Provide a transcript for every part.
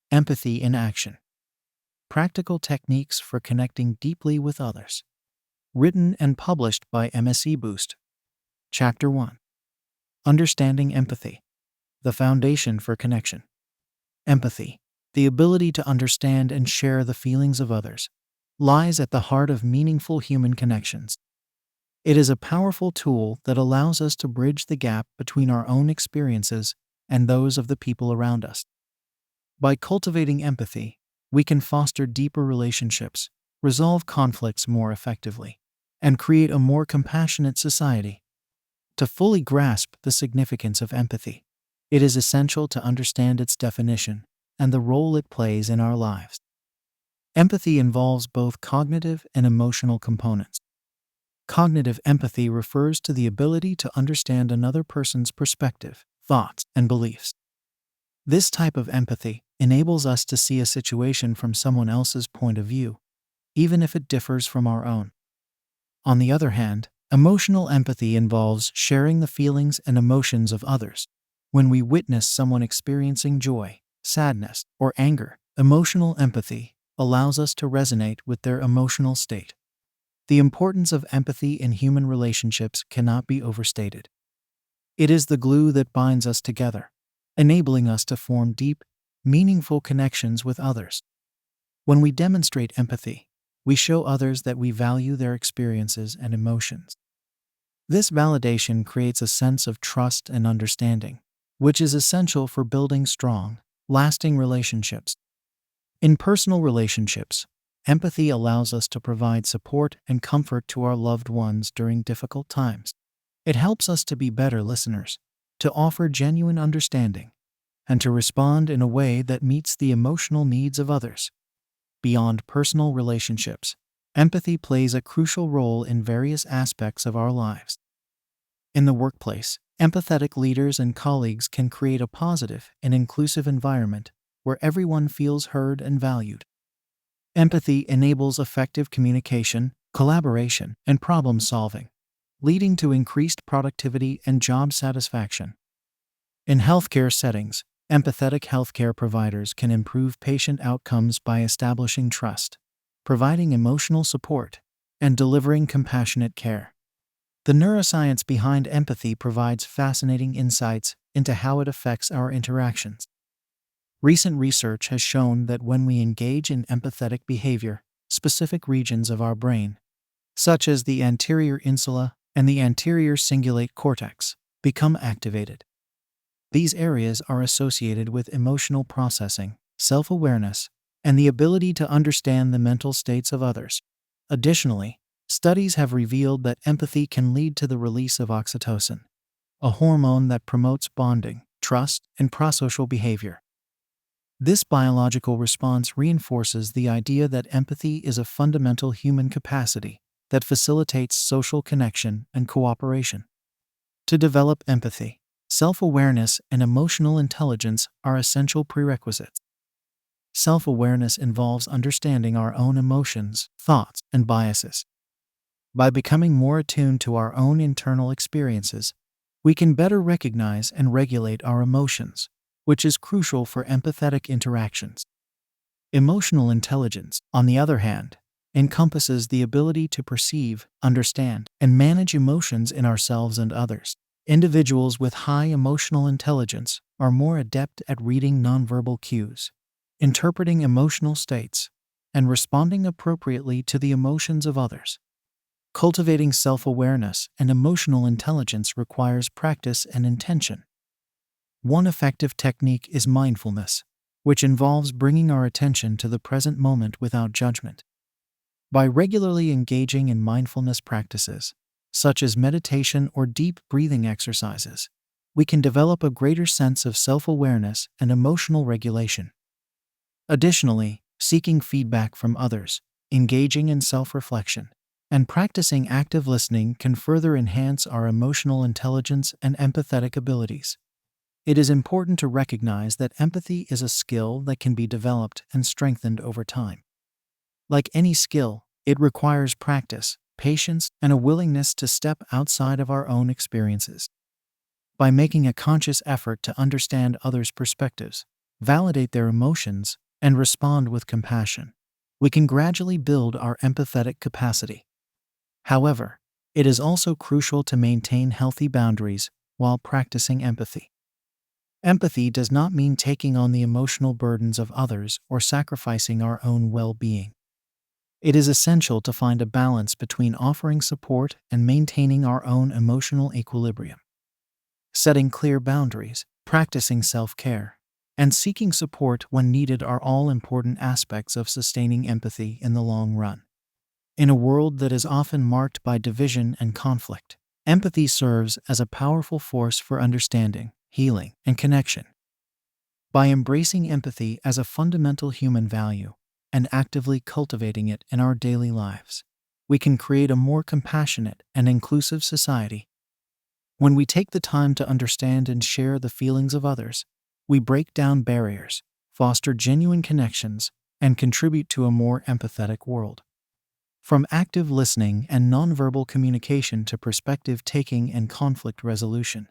Empathy in Action. Practical Techniques for Connecting Deeply with Others. Written and published by MSE Boost. Chapter 1. Understanding Empathy. The Foundation for Connection. Empathy, the ability to understand and share the feelings of others, lies at the heart of meaningful human connections. It is a powerful tool that allows us to bridge the gap between our own experiences and those of the people around us. By cultivating empathy, we can foster deeper relationships, resolve conflicts more effectively, and create a more compassionate society. To fully grasp the significance of empathy, it is essential to understand its definition and the role it plays in our lives. Empathy involves both cognitive and emotional components. Cognitive empathy refers to the ability to understand another person's perspective, thoughts, and beliefs. This type of empathy enables us to see a situation from someone else's point of view, even if it differs from our own. On the other hand, emotional empathy involves sharing the feelings and emotions of others. When we witness someone experiencing joy, sadness, or anger, emotional empathy allows us to resonate with their emotional state. The importance of empathy in human relationships cannot be overstated. It is the glue that binds us together, enabling us to form deep, meaningful connections with others. When we demonstrate empathy, we show others that we value their experiences and emotions. This validation creates a sense of trust and understanding, which is essential for building strong, lasting relationships. In personal relationships, empathy allows us to provide support and comfort to our loved ones during difficult times. It helps us to be better listeners, to offer genuine understanding, and to respond in a way that meets the emotional needs of others. Beyond personal relationships, empathy plays a crucial role in various aspects of our lives. In the workplace, empathetic leaders and colleagues can create a positive and inclusive environment where everyone feels heard and valued. Empathy enables effective communication, collaboration, and problem solving, leading to increased productivity and job satisfaction. In healthcare settings, empathetic healthcare providers can improve patient outcomes by establishing trust, providing emotional support, and delivering compassionate care. The neuroscience behind empathy provides fascinating insights into how it affects our interactions. Recent research has shown that when we engage in empathetic behavior, specific regions of our brain, such as the anterior insula and the anterior cingulate cortex, become activated. These areas are associated with emotional processing, self-awareness, and the ability to understand the mental states of others. Additionally, studies have revealed that empathy can lead to the release of oxytocin, a hormone that promotes bonding, trust, and prosocial behavior. This biological response reinforces the idea that empathy is a fundamental human capacity that facilitates social connection and cooperation. To develop empathy, self-awareness and emotional intelligence are essential prerequisites. Self-awareness involves understanding our own emotions, thoughts, and biases. By becoming more attuned to our own internal experiences, we can better recognize and regulate our emotions, which is crucial for empathetic interactions. Emotional intelligence, on the other hand, encompasses the ability to perceive, understand, and manage emotions in ourselves and others. Individuals with high emotional intelligence are more adept at reading nonverbal cues, interpreting emotional states, and responding appropriately to the emotions of others. Cultivating self-awareness and emotional intelligence requires practice and intention. One effective technique is mindfulness, which involves bringing our attention to the present moment without judgment. By regularly engaging in mindfulness practices, such as meditation or deep breathing exercises, we can develop a greater sense of self-awareness and emotional regulation. Additionally, seeking feedback from others, engaging in self-reflection, and practicing active listening can further enhance our emotional intelligence and empathetic abilities. It is important to recognize that empathy is a skill that can be developed and strengthened over time. Like any skill, it requires practice, patience, and a willingness to step outside of our own experiences. By making a conscious effort to understand others' perspectives, validate their emotions, and respond with compassion, we can gradually build our empathetic capacity. However, it is also crucial to maintain healthy boundaries while practicing empathy. Empathy does not mean taking on the emotional burdens of others or sacrificing our own well-being. It is essential to find a balance between offering support and maintaining our own emotional equilibrium. Setting clear boundaries, practicing self-care, and seeking support when needed are all important aspects of sustaining empathy in the long run. In a world that is often marked by division and conflict, empathy serves as a powerful force for understanding, healing, and connection. By embracing empathy as a fundamental human value and actively cultivating it in our daily lives, we can create a more compassionate and inclusive society. When we take the time to understand and share the feelings of others, we break down barriers, foster genuine connections, and contribute to a more empathetic world. From active listening and nonverbal communication to perspective taking and conflict resolution,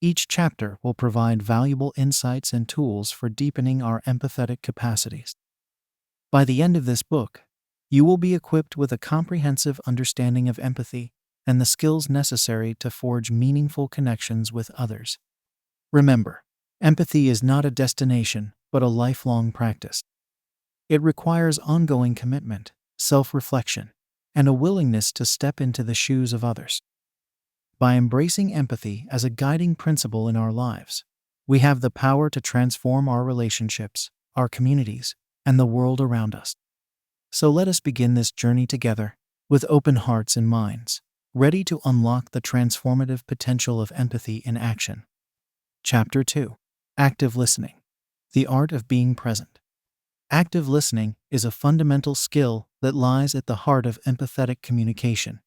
each chapter will provide valuable insights and tools for deepening our empathetic capacities. By the end of this book, you will be equipped with a comprehensive understanding of empathy and the skills necessary to forge meaningful connections with others. Remember, empathy is not a destination, but a lifelong practice. It requires ongoing commitment, self-reflection, and a willingness to step into the shoes of others. By embracing empathy as a guiding principle in our lives, we have the power to transform our relationships, our communities, and the world around us. So let us begin this journey together, with open hearts and minds, ready to unlock the transformative potential of empathy in action. Chapter 2. Active Listening. The Art of Being Present. Active listening is a fundamental skill that lies at the heart of empathetic communication.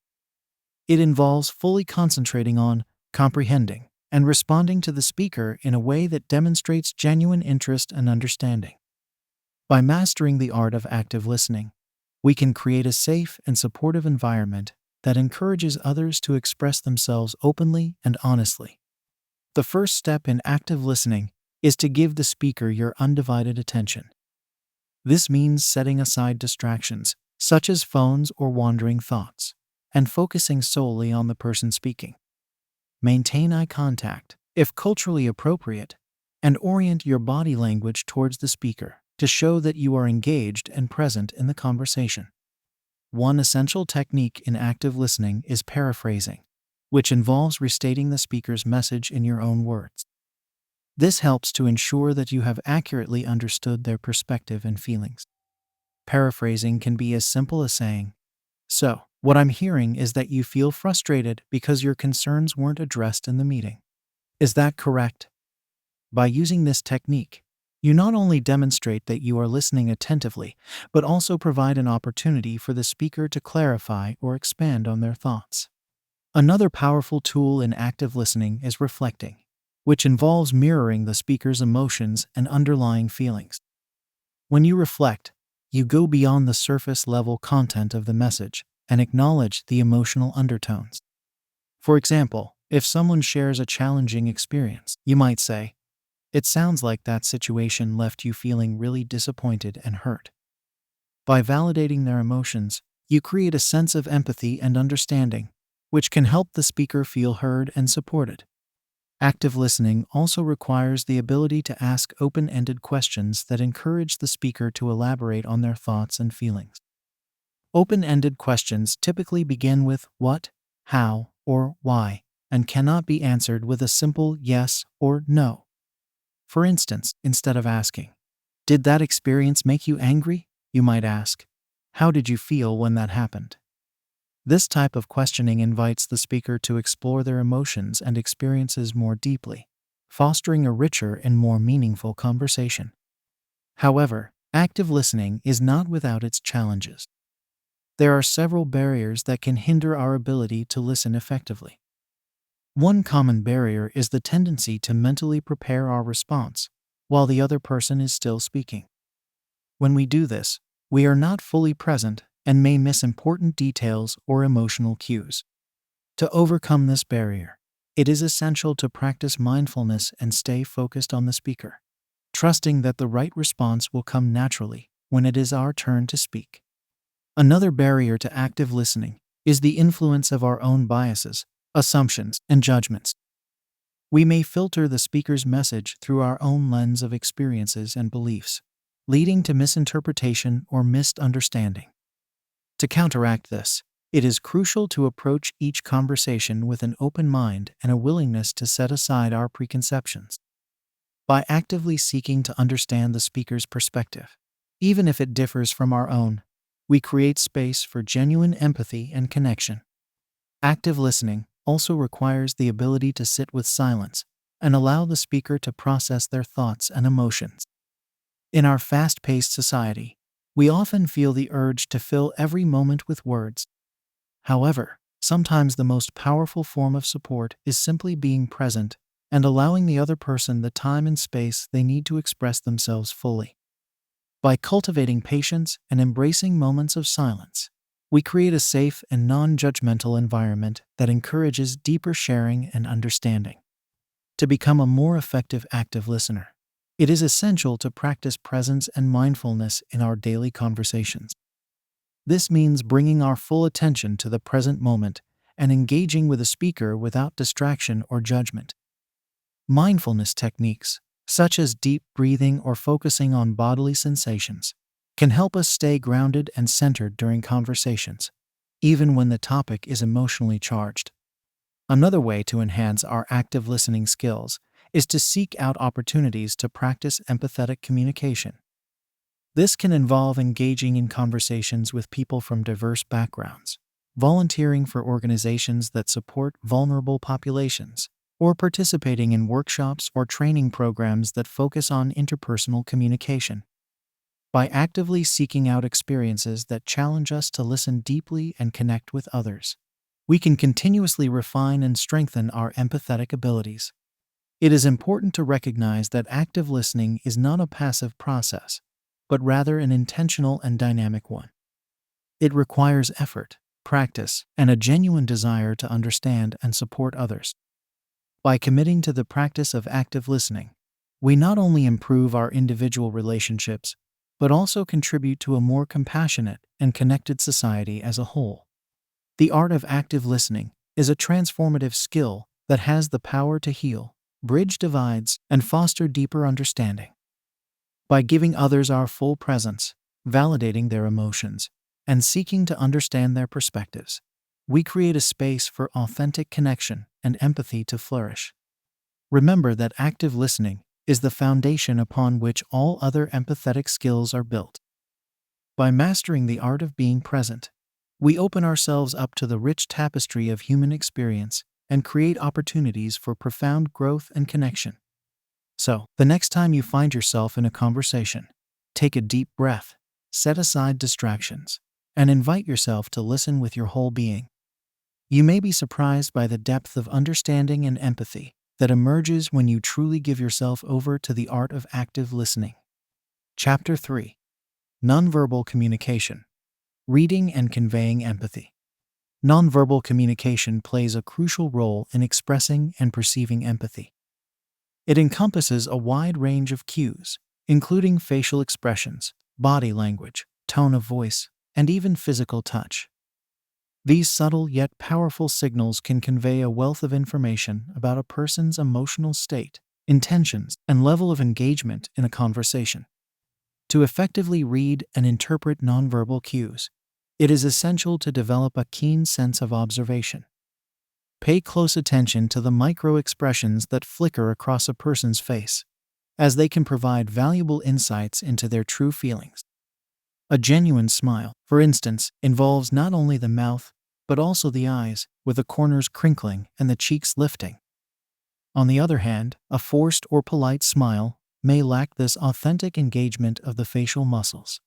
It involves fully concentrating on, comprehending, and responding to the speaker in a way that demonstrates genuine interest and understanding. By mastering the art of active listening, we can create a safe and supportive environment that encourages others to express themselves openly and honestly. The first step in active listening is to give the speaker your undivided attention. This means setting aside distractions, such as phones or wandering thoughts, and focusing solely on the person speaking. Maintain eye contact, if culturally appropriate, and orient your body language towards the speaker to show that you are engaged and present in the conversation. One essential technique in active listening is paraphrasing, which involves restating the speaker's message in your own words. This helps to ensure that you have accurately understood their perspective and feelings. Paraphrasing can be as simple as saying, "So, what I'm hearing is that you feel frustrated because your concerns weren't addressed in the meeting. Is that correct?" By using this technique, you not only demonstrate that you are listening attentively, but also provide an opportunity for the speaker to clarify or expand on their thoughts. Another powerful tool in active listening is reflecting, which involves mirroring the speaker's emotions and underlying feelings. When you reflect, you go beyond the surface-level content of the message and acknowledge the emotional undertones. For example, if someone shares a challenging experience, you might say, "It sounds like that situation left you feeling really disappointed and hurt." By validating their emotions, you create a sense of empathy and understanding, which can help the speaker feel heard and supported. Active listening also requires the ability to ask open-ended questions that encourage the speaker to elaborate on their thoughts and feelings. Open-ended questions typically begin with what, how, or why, and cannot be answered with a simple yes or no. For instance, instead of asking, "Did that experience make you angry?" you might ask, "How did you feel when that happened?" This type of questioning invites the speaker to explore their emotions and experiences more deeply, fostering a richer and more meaningful conversation. However, active listening is not without its challenges. There are several barriers that can hinder our ability to listen effectively. One common barrier is the tendency to mentally prepare our response while the other person is still speaking. When we do this, we are not fully present and may miss important details or emotional cues. To overcome this barrier, it is essential to practice mindfulness and stay focused on the speaker. trusting that the right response will come naturally when it is our turn to speak. Another barrier to active listening is the influence of our own biases, assumptions, and judgments. We may filter the speaker's message through our own lens of experiences and beliefs, leading to misinterpretation or misunderstanding. To counteract this, it is crucial to approach each conversation with an open mind and a willingness to set aside our preconceptions. By actively seeking to understand the speaker's perspective, even if it differs from our own, we create space for genuine empathy and connection. Active listening also requires the ability to sit with silence and allow the speaker to process their thoughts and emotions. In our fast-paced society, we often feel the urge to fill every moment with words. However, sometimes the most powerful form of support is simply being present and allowing the other person the time and space they need to express themselves fully. By cultivating patience and embracing moments of silence, we create a safe and non-judgmental environment that encourages deeper sharing and understanding. To become a more effective active listener, it is essential to practice presence and mindfulness in our daily conversations. This means bringing our full attention to the present moment and engaging with a speaker without distraction or judgment. Mindfulness techniques, such as deep breathing or focusing on bodily sensations, can help us stay grounded and centered during conversations, even when the topic is emotionally charged. Another way to enhance our active listening skills is to seek out opportunities to practice empathetic communication. This can involve engaging in conversations with people from diverse backgrounds, volunteering for organizations that support vulnerable populations, or participating in workshops or training programs that focus on interpersonal communication. By actively seeking out experiences that challenge us to listen deeply and connect with others, we can continuously refine and strengthen our empathetic abilities. It is important to recognize that active listening is not a passive process, but rather an intentional and dynamic one. It requires effort, practice, and a genuine desire to understand and support others. By committing to the practice of active listening, we not only improve our individual relationships, but also contribute to a more compassionate and connected society as a whole. The art of active listening is a transformative skill that has the power to heal, bridge divides, and foster deeper understanding. By giving others our full presence, validating their emotions, and seeking to understand their perspectives, we create a space for authentic connection and empathy to flourish. Remember that active listening is the foundation upon which all other empathetic skills are built. By mastering the art of being present, we open ourselves up to the rich tapestry of human experience and create opportunities for profound growth and connection. So, the next time you find yourself in a conversation, take a deep breath, set aside distractions, and invite yourself to listen with your whole being. You may be surprised by the depth of understanding and empathy that emerges when you truly give yourself over to the art of active listening. Chapter 3: Nonverbal Communication. Reading and Conveying Empathy. Nonverbal communication plays a crucial role in expressing and perceiving empathy. It encompasses a wide range of cues, including facial expressions, body language, tone of voice, and even physical touch. These subtle yet powerful signals can convey a wealth of information about a person's emotional state, intentions, and level of engagement in a conversation. To effectively read and interpret nonverbal cues, it is essential to develop a keen sense of observation. Pay close attention to the micro-expressions that flicker across a person's face, as they can provide valuable insights into their true feelings. A genuine smile, for instance, involves not only the mouth, but also the eyes, with the corners crinkling and the cheeks lifting. On the other hand, a forced or polite smile may lack this authentic engagement of the facial muscles.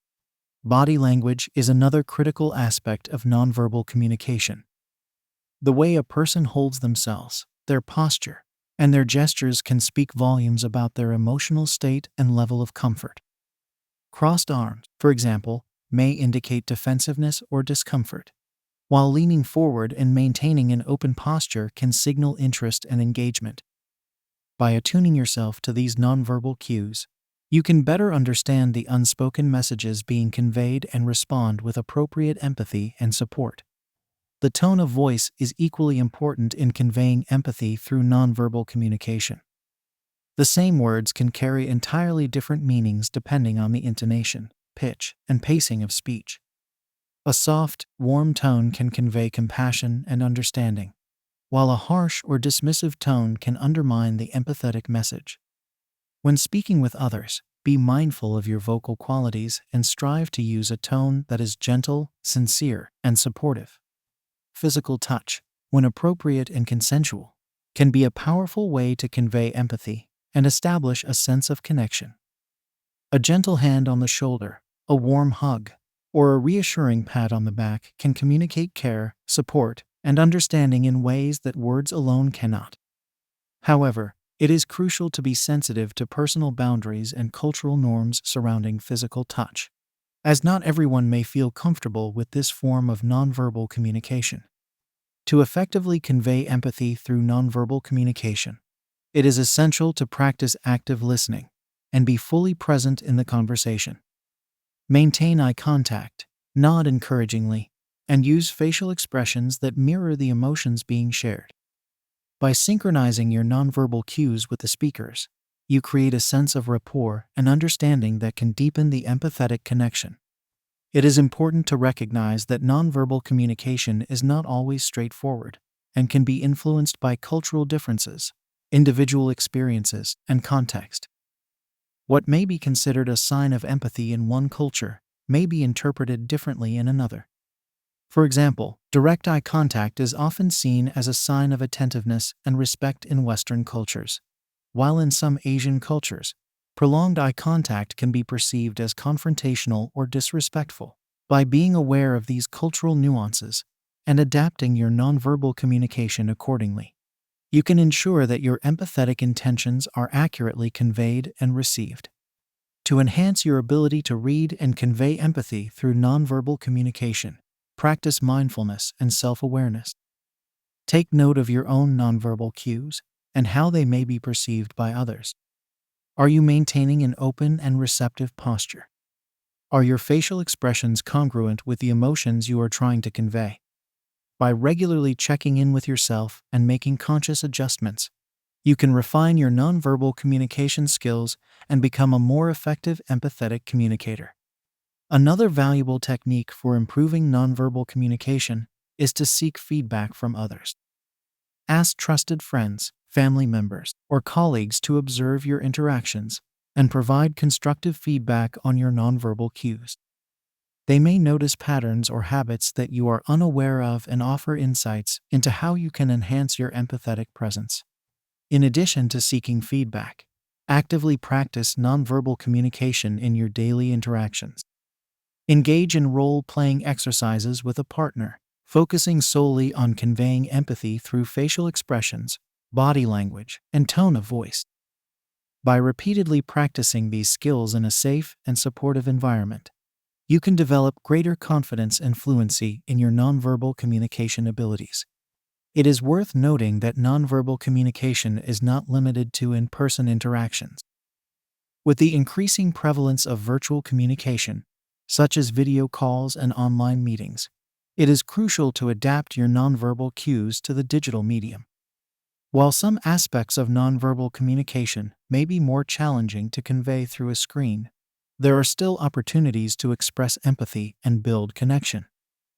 Body language is another critical aspect of nonverbal communication. The way a person holds themselves, their posture, and their gestures can speak volumes about their emotional state and level of comfort. Crossed arms, for example, may indicate defensiveness or discomfort, while leaning forward and maintaining an open posture can signal interest and engagement. By attuning yourself to these nonverbal cues, You can better understand the unspoken messages being conveyed and respond with appropriate empathy and support. The tone of voice is equally important in conveying empathy through nonverbal communication. The same words can carry entirely different meanings depending on the intonation, pitch, and pacing of speech. A soft, warm tone can convey compassion and understanding, while a harsh or dismissive tone can undermine the empathetic message. When speaking with others, be mindful of your vocal qualities and strive to use a tone that is gentle, sincere, and supportive. Physical touch, when appropriate and consensual, can be a powerful way to convey empathy and establish a sense of connection. A gentle hand on the shoulder, a warm hug, or a reassuring pat on the back can communicate care, support, and understanding in ways that words alone cannot. However, it is crucial to be sensitive to personal boundaries and cultural norms surrounding physical touch, as not everyone may feel comfortable with this form of nonverbal communication. To effectively convey empathy through nonverbal communication, it is essential to practice active listening and be fully present in the conversation. Maintain eye contact, nod encouragingly, and use facial expressions that mirror the emotions being shared. By synchronizing your nonverbal cues with the speakers, you create a sense of rapport and understanding that can deepen the empathetic connection. It is important to recognize that nonverbal communication is not always straightforward and can be influenced by cultural differences, individual experiences, and context. What may be considered a sign of empathy in one culture may be interpreted differently in another. For example, direct eye contact is often seen as a sign of attentiveness and respect in Western cultures, while in some Asian cultures, prolonged eye contact can be perceived as confrontational or disrespectful. By being aware of these cultural nuances and adapting your nonverbal communication accordingly, you can ensure that your empathetic intentions are accurately conveyed and received. To enhance your ability to read and convey empathy through nonverbal communication, practice mindfulness and self-awareness. Take note of your own nonverbal cues and how they may be perceived by others. Are you maintaining an open and receptive posture? Are your facial expressions congruent with the emotions you are trying to convey? By regularly checking in with yourself and making conscious adjustments, you can refine your nonverbal communication skills and become a more effective empathetic communicator. Another valuable technique for improving nonverbal communication is to seek feedback from others. Ask trusted friends, family members, or colleagues to observe your interactions and provide constructive feedback on your nonverbal cues. They may notice patterns or habits that you are unaware of and offer insights into how you can enhance your empathetic presence. In addition to seeking feedback, actively practice nonverbal communication in your daily interactions. Engage in role-playing exercises with a partner, focusing solely on conveying empathy through facial expressions, body language, and tone of voice. By repeatedly practicing these skills in a safe and supportive environment, you can develop greater confidence and fluency in your nonverbal communication abilities. It is worth noting that nonverbal communication is not limited to in-person interactions. With the increasing prevalence of virtual communication, such as video calls and online meetings, it is crucial to adapt your nonverbal cues to the digital medium. While some aspects of nonverbal communication may be more challenging to convey through a screen, there are still opportunities to express empathy and build connection.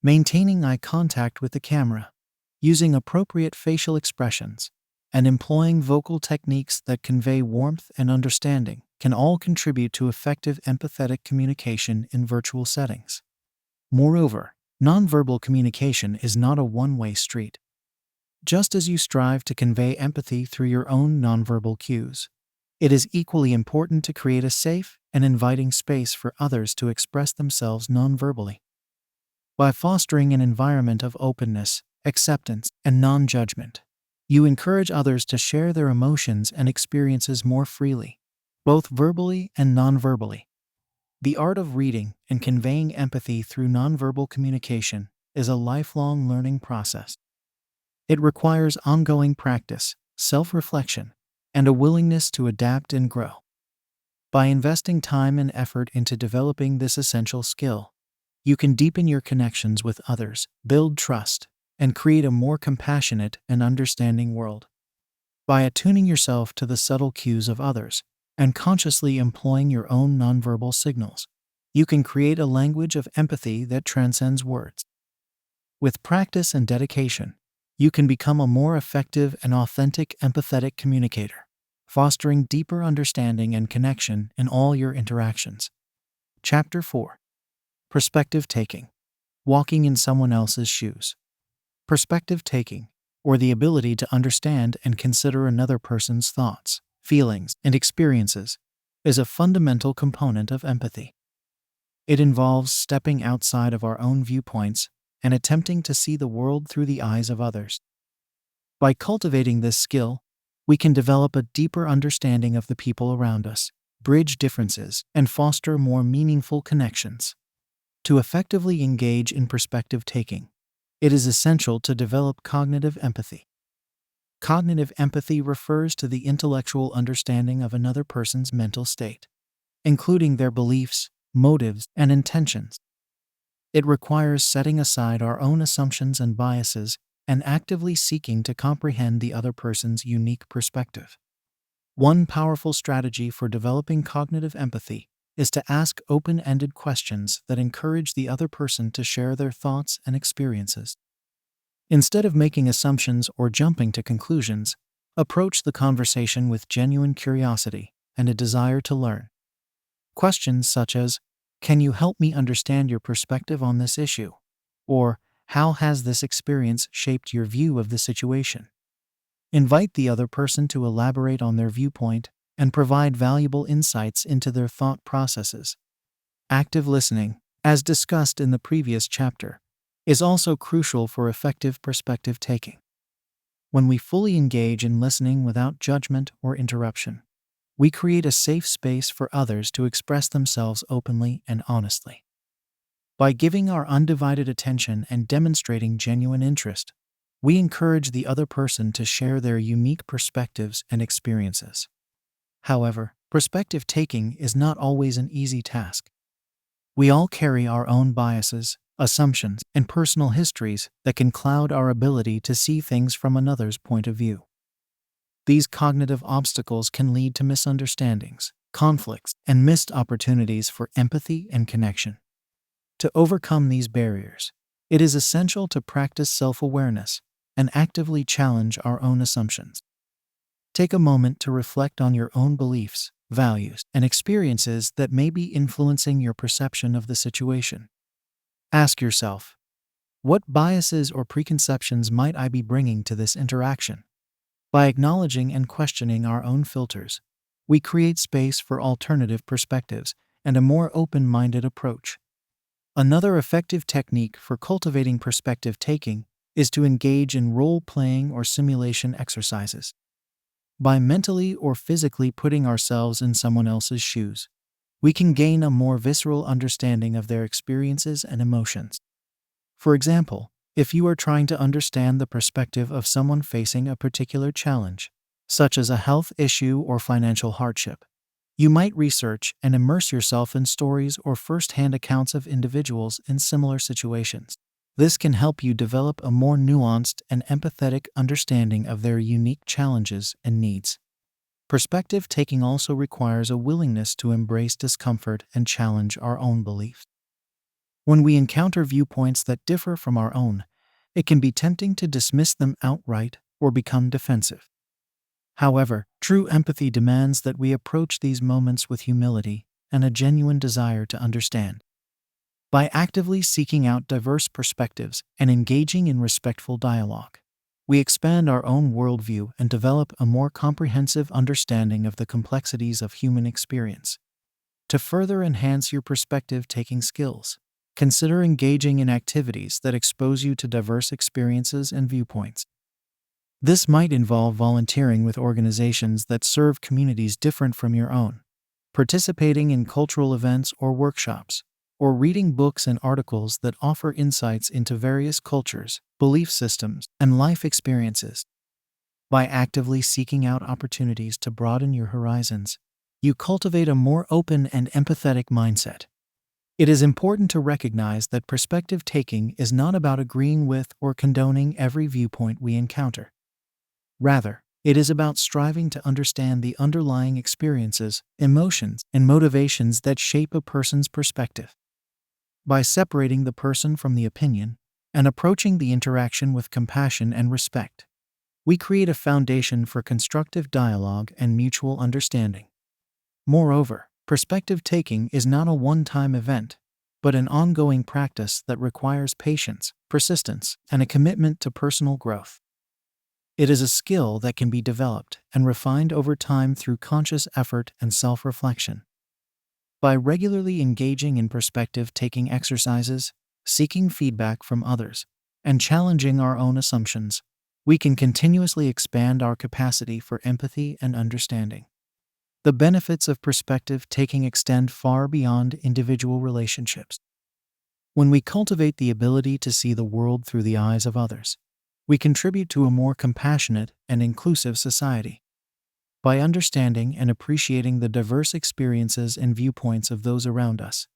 Maintaining eye contact with the camera, using appropriate facial expressions, and employing vocal techniques that convey warmth and understanding can all contribute to effective empathetic communication in virtual settings. Moreover, nonverbal communication is not a one-way street. Just as you strive to convey empathy through your own nonverbal cues, it is equally important to create a safe and inviting space for others to express themselves nonverbally. By fostering an environment of openness, acceptance, and non-judgment, you encourage others to share their emotions and experiences more freely, both verbally and nonverbally. The art of reading and conveying empathy through nonverbal communication is a lifelong learning process. It requires ongoing practice, self-reflection, and a willingness to adapt and grow. By investing time and effort into developing this essential skill, you can deepen your connections with others, build trust, and create a more compassionate and understanding world. By attuning yourself to the subtle cues of others and consciously employing your own nonverbal signals, you can create a language of empathy that transcends words. With practice and dedication, you can become a more effective and authentic empathetic communicator, fostering deeper understanding and connection in all your interactions. Chapter 4. Perspective Taking. Walking in someone else's shoes. Perspective taking, or the ability to understand and consider another person's thoughts, feelings, and experiences, is a fundamental component of empathy. It involves stepping outside of our own viewpoints and attempting to see the world through the eyes of others. By cultivating this skill, we can develop a deeper understanding of the people around us, bridge differences, and foster more meaningful connections. To effectively engage in perspective taking, it is essential to develop cognitive empathy. Cognitive empathy refers to the intellectual understanding of another person's mental state, including their beliefs, motives, and intentions. It requires setting aside our own assumptions and biases and actively seeking to comprehend the other person's unique perspective. One powerful strategy for developing cognitive empathy is to ask open-ended questions that encourage the other person to share their thoughts and experiences. Instead of making assumptions or jumping to conclusions, approach the conversation with genuine curiosity and a desire to learn. Questions such as, "Can you help me understand your perspective on this issue?" Or, "How has this experience shaped your view of the situation?" Invite the other person to elaborate on their viewpoint and provide valuable insights into their thought processes. Active listening, as discussed in the previous chapter, is also crucial for effective perspective taking. When we fully engage in listening without judgment or interruption, we create a safe space for others to express themselves openly and honestly. By giving our undivided attention and demonstrating genuine interest, we encourage the other person to share their unique perspectives and experiences. However, perspective taking is not always an easy task. We all carry our own biases, assumptions, and personal histories that can cloud our ability to see things from another's point of view. These cognitive obstacles can lead to misunderstandings, conflicts, and missed opportunities for empathy and connection. To overcome these barriers, it is essential to practice self-awareness and actively challenge our own assumptions. Take a moment to reflect on your own beliefs, values, and experiences that may be influencing your perception of the situation. Ask yourself, what biases or preconceptions might I be bringing to this interaction? By acknowledging and questioning our own filters, we create space for alternative perspectives and a more open-minded approach. Another effective technique for cultivating perspective taking is to engage in role-playing or simulation exercises. By mentally or physically putting ourselves in someone else's shoes, we can gain a more visceral understanding of their experiences and emotions. For example, if you are trying to understand the perspective of someone facing a particular challenge, such as a health issue or financial hardship, you might research and immerse yourself in stories or first-hand accounts of individuals in similar situations. This can help you develop a more nuanced and empathetic understanding of their unique challenges and needs. Perspective taking also requires a willingness to embrace discomfort and challenge our own beliefs. When we encounter viewpoints that differ from our own, it can be tempting to dismiss them outright or become defensive. However, true empathy demands that we approach these moments with humility and a genuine desire to understand. By actively seeking out diverse perspectives and engaging in respectful dialogue, we expand our own worldview and develop a more comprehensive understanding of the complexities of human experience. To further enhance your perspective-taking skills, consider engaging in activities that expose you to diverse experiences and viewpoints. This might involve volunteering with organizations that serve communities different from your own, participating in cultural events or workshops, or reading books and articles that offer insights into various cultures, belief systems, and life experiences. By actively seeking out opportunities to broaden your horizons, you cultivate a more open and empathetic mindset. It is important to recognize that perspective taking is not about agreeing with or condoning every viewpoint we encounter. Rather, it is about striving to understand the underlying experiences, emotions, and motivations that shape a person's perspective. By separating the person from the opinion and approaching the interaction with compassion and respect, we create a foundation for constructive dialogue and mutual understanding. Moreover, perspective taking is not a one-time event, but an ongoing practice that requires patience, persistence, and a commitment to personal growth. It is a skill that can be developed and refined over time through conscious effort and self-reflection. By regularly engaging in perspective-taking exercises, seeking feedback from others, and challenging our own assumptions, we can continuously expand our capacity for empathy and understanding. The benefits of perspective-taking extend far beyond individual relationships. When we cultivate the ability to see the world through the eyes of others, we contribute to a more compassionate and inclusive society. By understanding and appreciating the diverse experiences and viewpoints of those around us,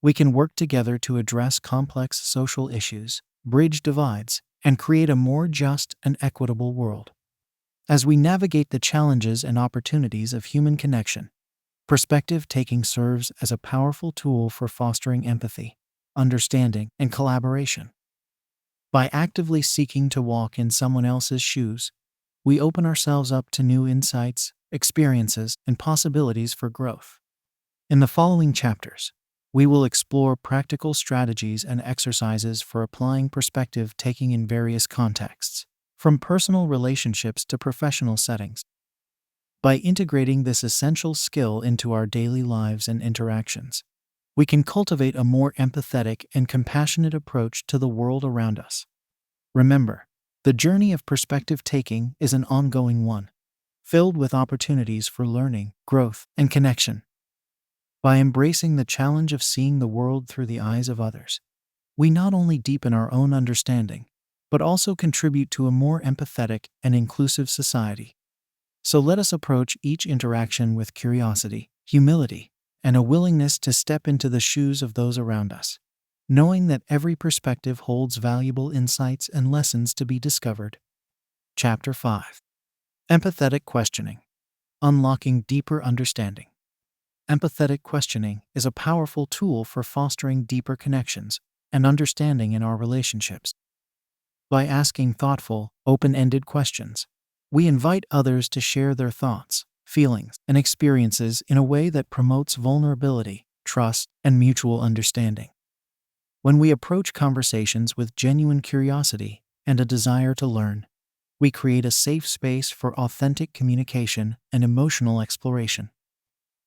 we can work together to address complex social issues, bridge divides, and create a more just and equitable world. As we navigate the challenges and opportunities of human connection, perspective taking serves as a powerful tool for fostering empathy, understanding, and collaboration. By actively seeking to walk in someone else's shoes, we open ourselves up to new insights, experiences, and possibilities for growth. In the following chapters, we will explore practical strategies and exercises for applying perspective taking in various contexts, from personal relationships to professional settings. By integrating this essential skill into our daily lives and interactions, we can cultivate a more empathetic and compassionate approach to the world around us. Remember, the journey of perspective taking is an ongoing one, filled with opportunities for learning, growth, and connection. By embracing the challenge of seeing the world through the eyes of others, we not only deepen our own understanding, but also contribute to a more empathetic and inclusive society. So let us approach each interaction with curiosity, humility, and a willingness to step into the shoes of those around us, knowing that every perspective holds valuable insights and lessons to be discovered. Chapter 5. Empathetic Questioning. Unlocking Deeper Understanding. Empathetic questioning is a powerful tool for fostering deeper connections and understanding in our relationships. By asking thoughtful, open-ended questions, we invite others to share their thoughts, feelings, and experiences in a way that promotes vulnerability, trust, and mutual understanding. When we approach conversations with genuine curiosity and a desire to learn, we create a safe space for authentic communication and emotional exploration.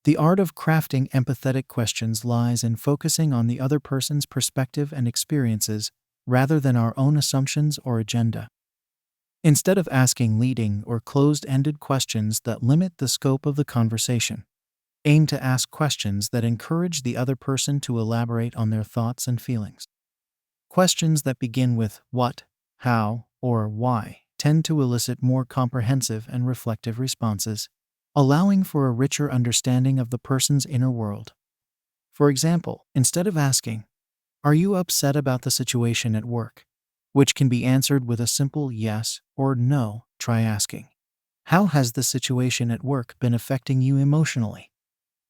The art of crafting empathetic questions lies in focusing on the other person's perspective and experiences rather than our own assumptions or agenda. Instead of asking leading or closed-ended questions that limit the scope of the conversation, aim to ask questions that encourage the other person to elaborate on their thoughts and feelings. Questions that begin with what, how, or why tend to elicit more comprehensive and reflective responses, allowing for a richer understanding of the person's inner world. For example, instead of asking, "Are you upset about the situation at work?" which can be answered with a simple yes or no, try asking, "How has the situation at work been affecting you emotionally?"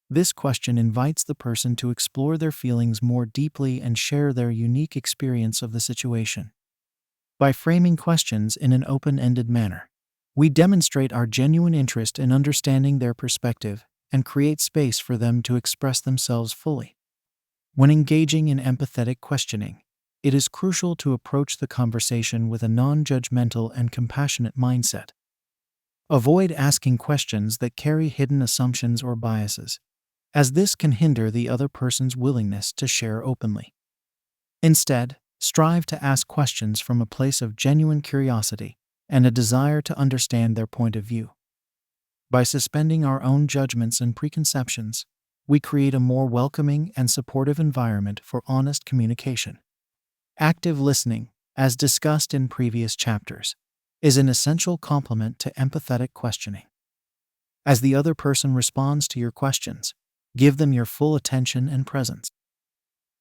This question invites the person to explore their feelings more deeply and share their unique experience of the situation. By framing questions in an open-ended manner, we demonstrate our genuine interest in understanding their perspective and create space for them to express themselves fully. When engaging in empathetic questioning, it is crucial to approach the conversation with a non-judgmental and compassionate mindset. Avoid asking questions that carry hidden assumptions or biases, as this can hinder the other person's willingness to share openly. Instead, strive to ask questions from a place of genuine curiosity and a desire to understand their point of view. By suspending our own judgments and preconceptions, we create a more welcoming and supportive environment for honest communication. Active listening, as discussed in previous chapters, is an essential complement to empathetic questioning. As the other person responds to your questions, give them your full attention and presence.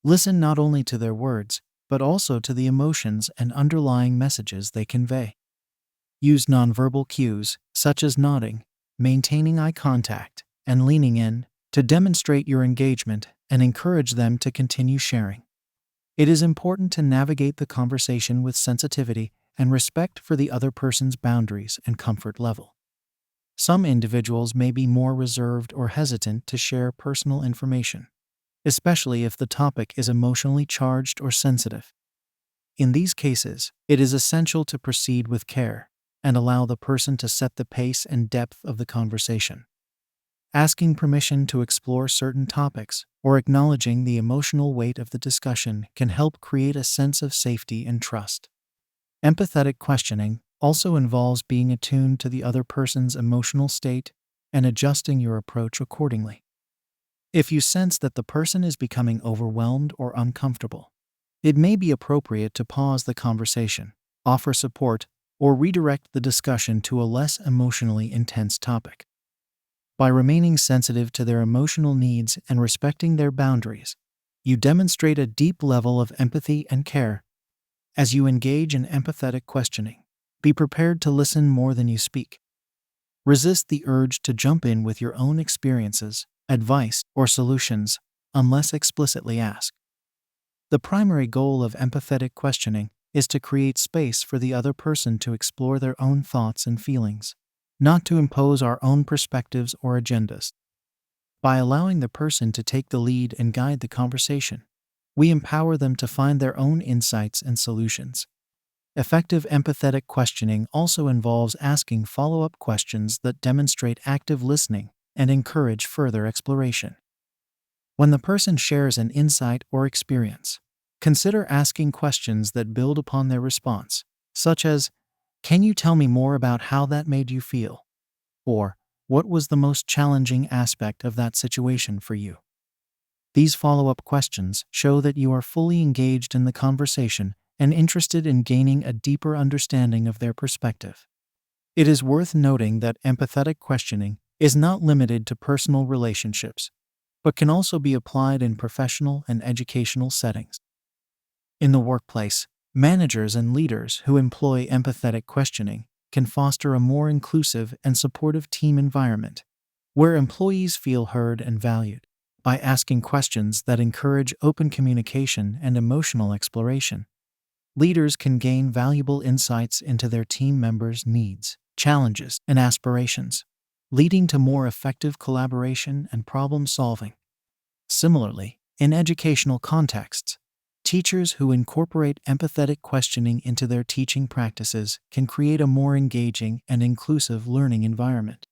Listen not only to their words, but also to the emotions and underlying messages they convey. Use nonverbal cues, such as nodding, maintaining eye contact, and leaning in, to demonstrate your engagement and encourage them to continue sharing. It is important to navigate the conversation with sensitivity and respect for the other person's boundaries and comfort level. Some individuals may be more reserved or hesitant to share personal information, especially if the topic is emotionally charged or sensitive. In these cases, it is essential to proceed with care and allow the person to set the pace and depth of the conversation. Asking permission to explore certain topics or acknowledging the emotional weight of the discussion can help create a sense of safety and trust. Empathetic questioning also involves being attuned to the other person's emotional state and adjusting your approach accordingly. If you sense that the person is becoming overwhelmed or uncomfortable, it may be appropriate to pause the conversation, offer support, or redirect the discussion to a less emotionally intense topic. By remaining sensitive to their emotional needs and respecting their boundaries, you demonstrate a deep level of empathy and care. As you engage in empathetic questioning, be prepared to listen more than you speak. Resist the urge to jump in with your own experiences, advice, or solutions, unless explicitly asked. The primary goal of empathetic questioning is to create space for the other person to explore their own thoughts and feelings, not to impose our own perspectives or agendas. By allowing the person to take the lead and guide the conversation, we empower them to find their own insights and solutions. Effective empathetic questioning also involves asking follow-up questions that demonstrate active listening and encourage further exploration. When the person shares an insight or experience, consider asking questions that build upon their response, such as, "Can you tell me more about how that made you feel?" Or, "What was the most challenging aspect of that situation for you?" These follow-up questions show that you are fully engaged in the conversation and interested in gaining a deeper understanding of their perspective. It is worth noting that empathetic questioning is not limited to personal relationships, but can also be applied in professional and educational settings. In the workplace, managers and leaders who employ empathetic questioning can foster a more inclusive and supportive team environment, where employees feel heard and valued. By asking questions that encourage open communication and emotional exploration, leaders can gain valuable insights into their team members' needs, challenges, and aspirations, leading to more effective collaboration and problem solving. Similarly, in educational contexts, teachers who incorporate empathetic questioning into their teaching practices can create a more engaging and inclusive learning environment.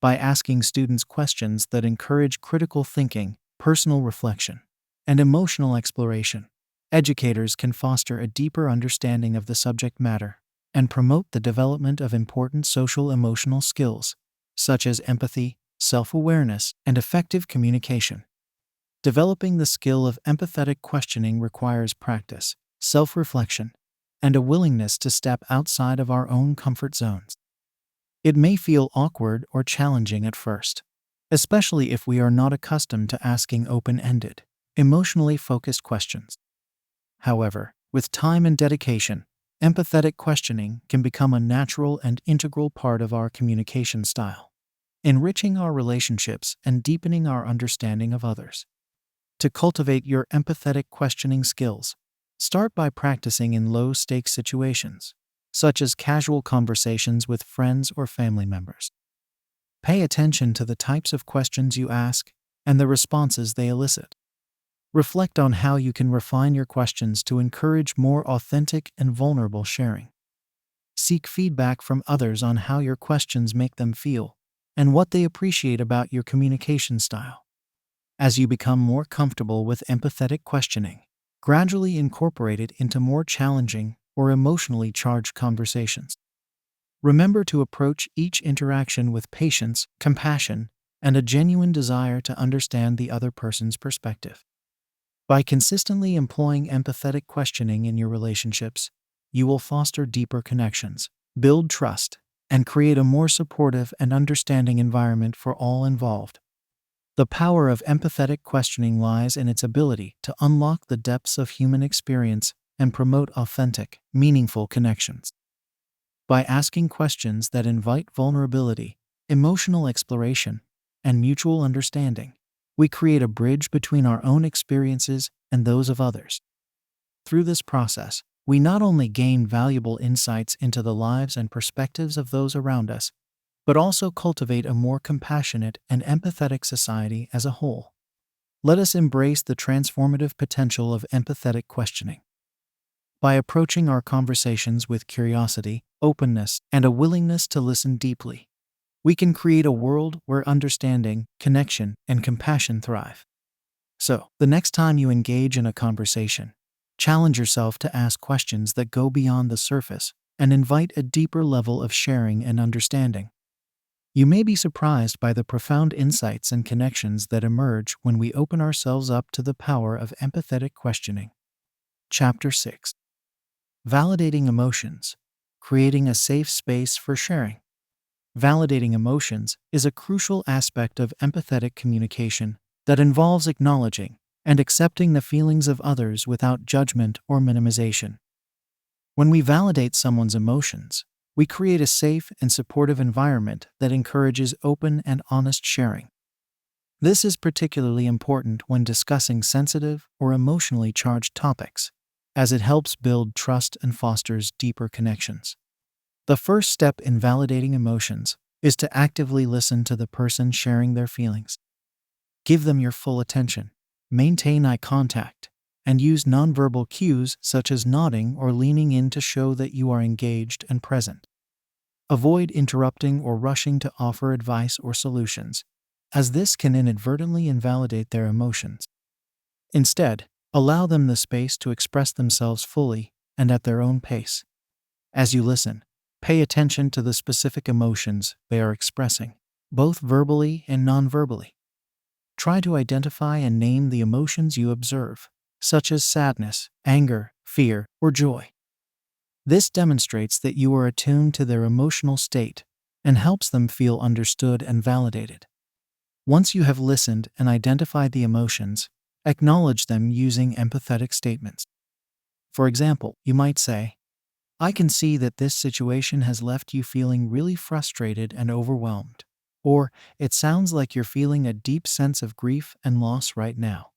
By asking students questions that encourage critical thinking, personal reflection, and emotional exploration, educators can foster a deeper understanding of the subject matter and promote the development of important social-emotional skills, such as empathy, self-awareness, and effective communication. Developing the skill of empathetic questioning requires practice, self-reflection, and a willingness to step outside of our own comfort zones. It may feel awkward or challenging at first, especially if we are not accustomed to asking open-ended, emotionally focused questions. However, with time and dedication, empathetic questioning can become a natural and integral part of our communication style, enriching our relationships and deepening our understanding of others. To cultivate your empathetic questioning skills, start by practicing in low-stakes situations, such as casual conversations with friends or family members. Pay attention to the types of questions you ask and the responses they elicit. Reflect on how you can refine your questions to encourage more authentic and vulnerable sharing. Seek feedback from others on how your questions make them feel and what they appreciate about your communication style. As you become more comfortable with empathetic questioning, gradually incorporate it into more challenging or emotionally charged conversations. Remember to approach each interaction with patience, compassion, and a genuine desire to understand the other person's perspective. By consistently employing empathetic questioning in your relationships, you will foster deeper connections, build trust, and create a more supportive and understanding environment for all involved. The power of empathetic questioning lies in its ability to unlock the depths of human experience and promote authentic, meaningful connections. By asking questions that invite vulnerability, emotional exploration, and mutual understanding, we create a bridge between our own experiences and those of others. Through this process, we not only gain valuable insights into the lives and perspectives of those around us, but also cultivate a more compassionate and empathetic society as a whole. Let us embrace the transformative potential of empathetic questioning. By approaching our conversations with curiosity, openness, and a willingness to listen deeply, we can create a world where understanding, connection, and compassion thrive. So, the next time you engage in a conversation, challenge yourself to ask questions that go beyond the surface and invite a deeper level of sharing and understanding. You may be surprised by the profound insights and connections that emerge when we open ourselves up to the power of empathetic questioning. Chapter 6. Validating emotions, creating a safe space for sharing. Validating emotions is a crucial aspect of empathetic communication that involves acknowledging and accepting the feelings of others without judgment or minimization. When we validate someone's emotions, we create a safe and supportive environment that encourages open and honest sharing. This is particularly important when discussing sensitive or emotionally charged topics, as it helps build trust and fosters deeper connections. The first step in validating emotions is to actively listen to the person sharing their feelings. Give them your full attention, maintain eye contact, and use nonverbal cues such as nodding or leaning in to show that you are engaged and present. Avoid interrupting or rushing to offer advice or solutions, as this can inadvertently invalidate their emotions. Instead, allow them the space to express themselves fully and at their own pace. As you listen, pay attention to the specific emotions they are expressing, both verbally and non-verbally. Try to identify and name the emotions you observe, such as sadness, anger, fear, or joy. This demonstrates that you are attuned to their emotional state and helps them feel understood and validated. Once you have listened and identified the emotions, acknowledge them using empathetic statements. For example, you might say, "I can see that this situation has left you feeling really frustrated and overwhelmed." Or, "It sounds like you're feeling a deep sense of grief and loss right now."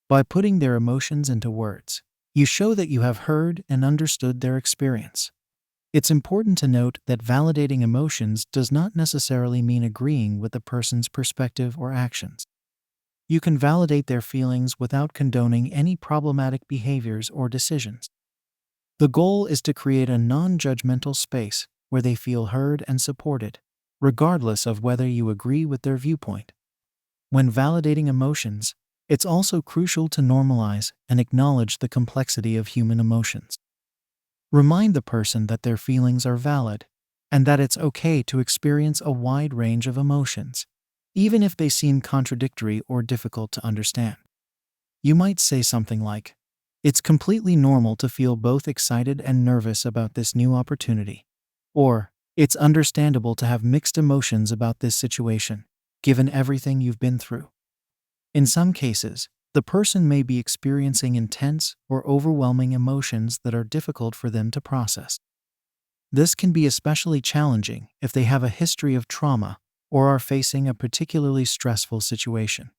By putting their emotions into words, you show that you have heard and understood their experience. It's important to note that validating emotions does not necessarily mean agreeing with the person's perspective or actions. You can validate their feelings without condoning any problematic behaviors or decisions. The goal is to create a non-judgmental space where they feel heard and supported, regardless of whether you agree with their viewpoint. When validating emotions, it's also crucial to normalize and acknowledge the complexity of human emotions. Remind the person that their feelings are valid and that it's okay to experience a wide range of emotions, even if they seem contradictory or difficult to understand. You might say something like, "It's completely normal to feel both excited and nervous about this new opportunity," or, "It's understandable to have mixed emotions about this situation, given everything you've been through." In some cases, the person may be experiencing intense or overwhelming emotions that are difficult for them to process. This can be especially challenging if they have a history of trauma or are facing a particularly stressful situation.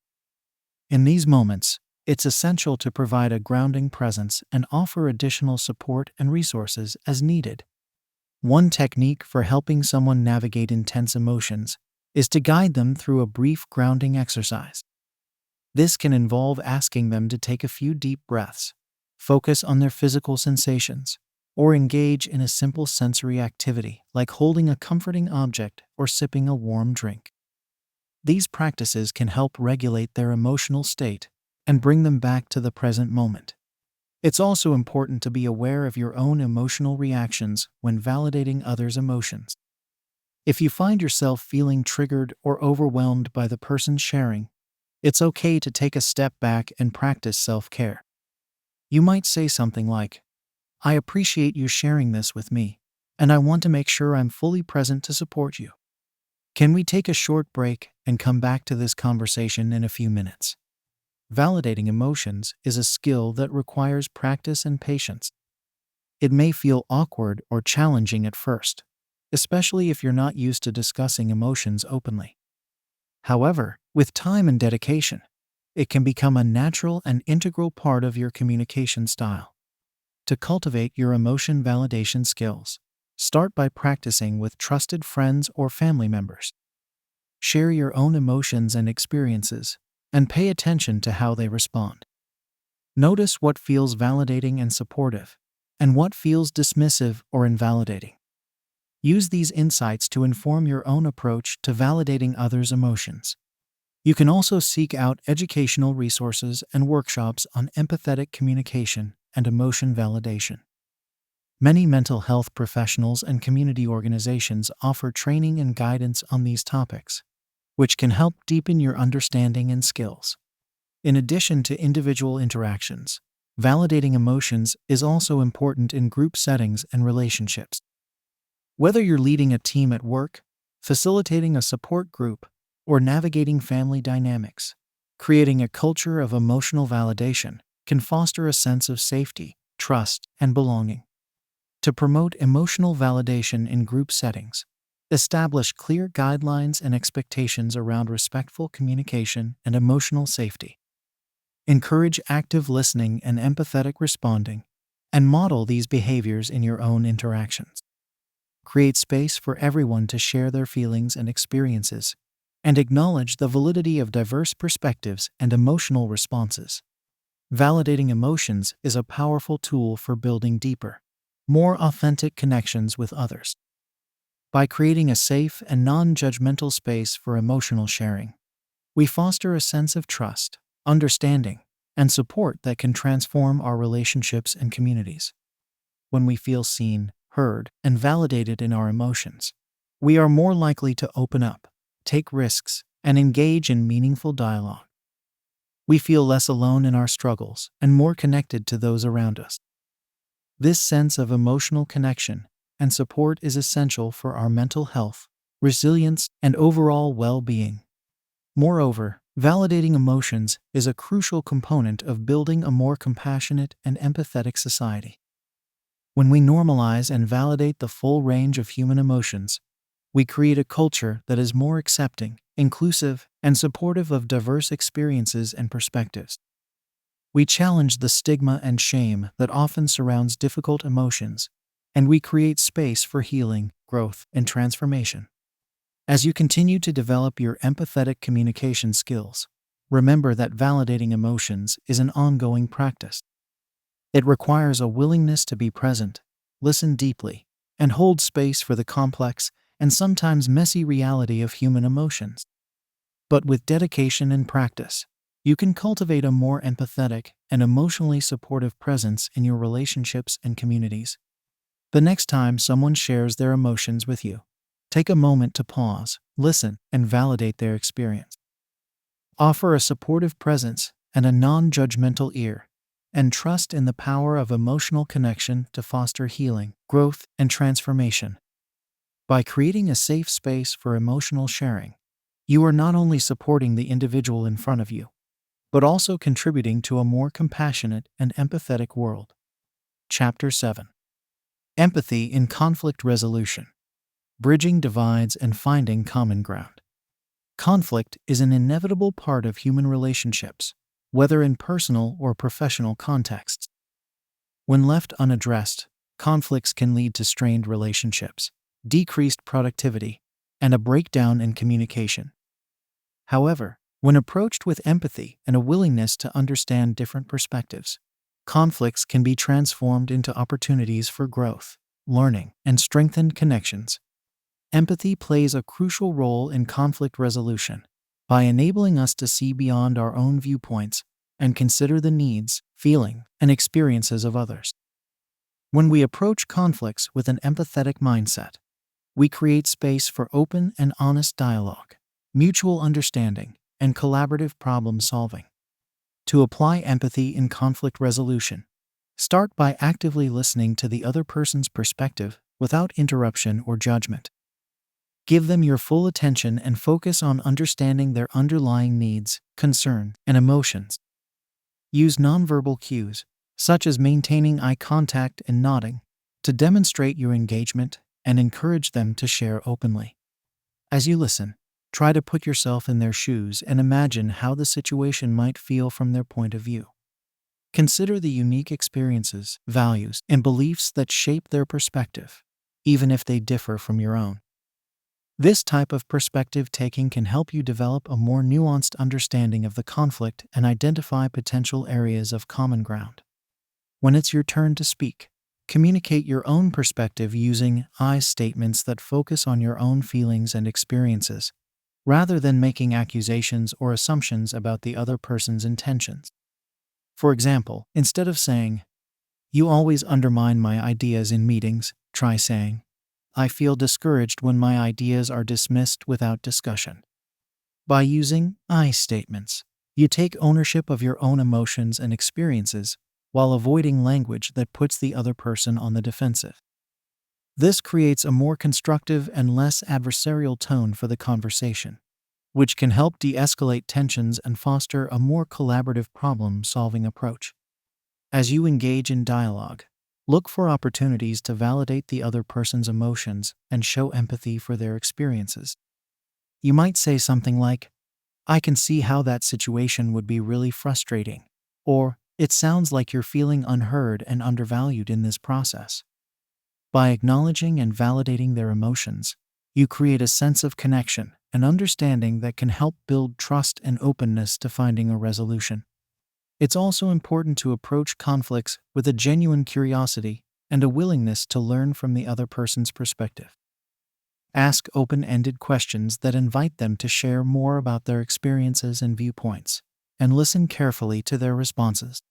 In these moments, it's essential to provide a grounding presence and offer additional support and resources as needed. One technique for helping someone navigate intense emotions is to guide them through a brief grounding exercise. This can involve asking them to take a few deep breaths, focus on their physical sensations, or engage in a simple sensory activity like holding a comforting object or sipping a warm drink. These practices can help regulate their emotional state and bring them back to the present moment. It's also important to be aware of your own emotional reactions when validating others' emotions. If you find yourself feeling triggered or overwhelmed by the person sharing, it's okay to take a step back and practice self-care. You might say something like, "I appreciate you sharing this with me, and I want to make sure I'm fully present to support you. Can we take a short break and come back to this conversation in a few minutes? Validating emotions is a skill that requires practice and patience. It may feel awkward or challenging at first, especially if you're not used to discussing emotions openly. However, with time and dedication, it can become a natural and integral part of your communication style. To cultivate your emotion validation skills, start by practicing with trusted friends or family members. Share your own emotions and experiences, and pay attention to how they respond. Notice what feels validating and supportive, and what feels dismissive or invalidating. Use these insights to inform your own approach to validating others' emotions. You can also seek out educational resources and workshops on empathetic communication and emotion validation. Many mental health professionals and community organizations offer training and guidance on these topics, which can help deepen your understanding and skills. In addition to individual interactions, validating emotions is also important in group settings and relationships. Whether you're leading a team at work, facilitating a support group, or navigating family dynamics, creating a culture of emotional validation can foster a sense of safety, trust, and belonging. To promote emotional validation in group settings, establish clear guidelines and expectations around respectful communication and emotional safety. Encourage active listening and empathetic responding, and model these behaviors in your own interactions. Create space for everyone to share their feelings and experiences, and acknowledge the validity of diverse perspectives and emotional responses. Validating emotions is a powerful tool for building deeper, more authentic connections with others. By creating a safe and non-judgmental space for emotional sharing, we foster a sense of trust, understanding, and support that can transform our relationships and communities. When we feel seen, heard, and validated in our emotions, we are more likely to open up, take risks, and engage in meaningful dialogue. We feel less alone in our struggles and more connected to those around us. This sense of emotional connection and support is essential for our mental health, resilience, and overall well-being. Moreover, validating emotions is a crucial component of building a more compassionate and empathetic society. When we normalize and validate the full range of human emotions, we create a culture that is more accepting, inclusive, and supportive of diverse experiences and perspectives. We challenge the stigma and shame that often surrounds difficult emotions, and we create space for healing, growth, and transformation. As you continue to develop your empathetic communication skills, remember that validating emotions is an ongoing practice. It requires a willingness to be present, listen deeply, and hold space for the complex and sometimes messy reality of human emotions. But with dedication and practice, you can cultivate a more empathetic and emotionally supportive presence in your relationships and communities. The next time someone shares their emotions with you, take a moment to pause, listen, and validate their experience. Offer a supportive presence and a non-judgmental ear, and trust in the power of emotional connection to foster healing, growth, and transformation. By creating a safe space for emotional sharing, you are not only supporting the individual in front of you, but also contributing to a more compassionate and empathetic world. Chapter 7. Empathy in Conflict Resolution. Bridging divides and finding common ground. Conflict is an inevitable part of human relationships, whether in personal or professional contexts. When left unaddressed, conflicts can lead to strained relationships, decreased productivity, and a breakdown in communication. However, when approached with empathy and a willingness to understand different perspectives, conflicts can be transformed into opportunities for growth, learning, and strengthened connections. Empathy plays a crucial role in conflict resolution by enabling us to see beyond our own viewpoints and consider the needs, feelings, and experiences of others. When we approach conflicts with an empathetic mindset, we create space for open and honest dialogue, mutual understanding, and collaborative problem solving. To apply empathy in conflict resolution, start by actively listening to the other person's perspective without interruption or judgment. Give them your full attention and focus on understanding their underlying needs, concerns, and emotions. Use nonverbal cues, such as maintaining eye contact and nodding, to demonstrate your engagement and encourage them to share openly. As you listen, try to put yourself in their shoes and imagine how the situation might feel from their point of view. Consider the unique experiences, values, and beliefs that shape their perspective, even if they differ from your own. This type of perspective taking can help you develop a more nuanced understanding of the conflict and identify potential areas of common ground. When it's your turn to speak, communicate your own perspective using I statements that focus on your own feelings and experiences, rather than making accusations or assumptions about the other person's intentions. For example, instead of saying, "You always undermine my ideas in meetings," try saying, "I feel discouraged when my ideas are dismissed without discussion." By using I statements, you take ownership of your own emotions and experiences while avoiding language that puts the other person on the defensive. This creates a more constructive and less adversarial tone for the conversation, which can help de-escalate tensions and foster a more collaborative problem-solving approach. As you engage in dialogue, look for opportunities to validate the other person's emotions and show empathy for their experiences. You might say something like, "I can see how that situation would be really frustrating," or "It sounds like you're feeling unheard and undervalued in this process." By acknowledging and validating their emotions, you create a sense of connection and understanding that can help build trust and openness to finding a resolution. It's also important to approach conflicts with a genuine curiosity and a willingness to learn from the other person's perspective. Ask open-ended questions that invite them to share more about their experiences and viewpoints, and listen carefully to their responses.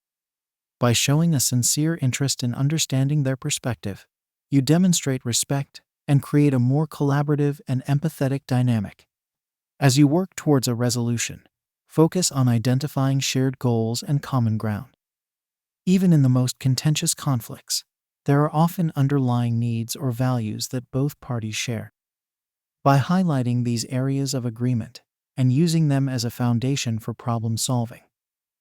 By showing a sincere interest in understanding their perspective, you demonstrate respect and create a more collaborative and empathetic dynamic. As you work towards a resolution, focus on identifying shared goals and common ground. Even in the most contentious conflicts, there are often underlying needs or values that both parties share. By highlighting these areas of agreement and using them as a foundation for problem solving,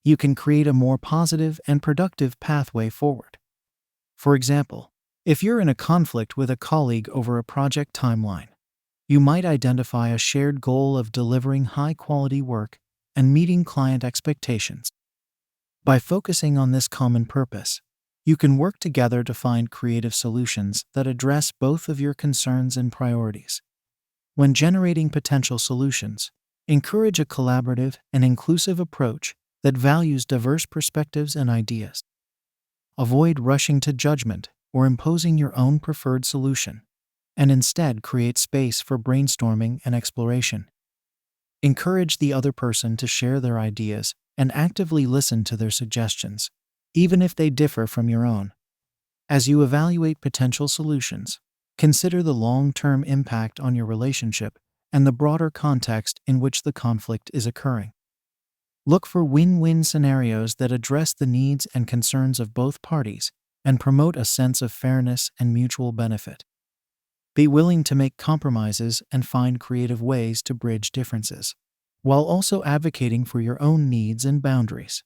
you can create a more positive and productive pathway forward. For example, if you're in a conflict with a colleague over a project timeline, you might identify a shared goal of delivering high-quality work and meeting client expectations. By focusing on this common purpose, you can work together to find creative solutions that address both of your concerns and priorities. When generating potential solutions, encourage a collaborative and inclusive approach that values diverse perspectives and ideas. Avoid rushing to judgment or imposing your own preferred solution, and instead create space for brainstorming and exploration. Encourage the other person to share their ideas and actively listen to their suggestions, even if they differ from your own. As you evaluate potential solutions, consider the long-term impact on your relationship and the broader context in which the conflict is occurring. Look for win-win scenarios that address the needs and concerns of both parties and promote a sense of fairness and mutual benefit. Be willing to make compromises and find creative ways to bridge differences, while also advocating for your own needs and boundaries.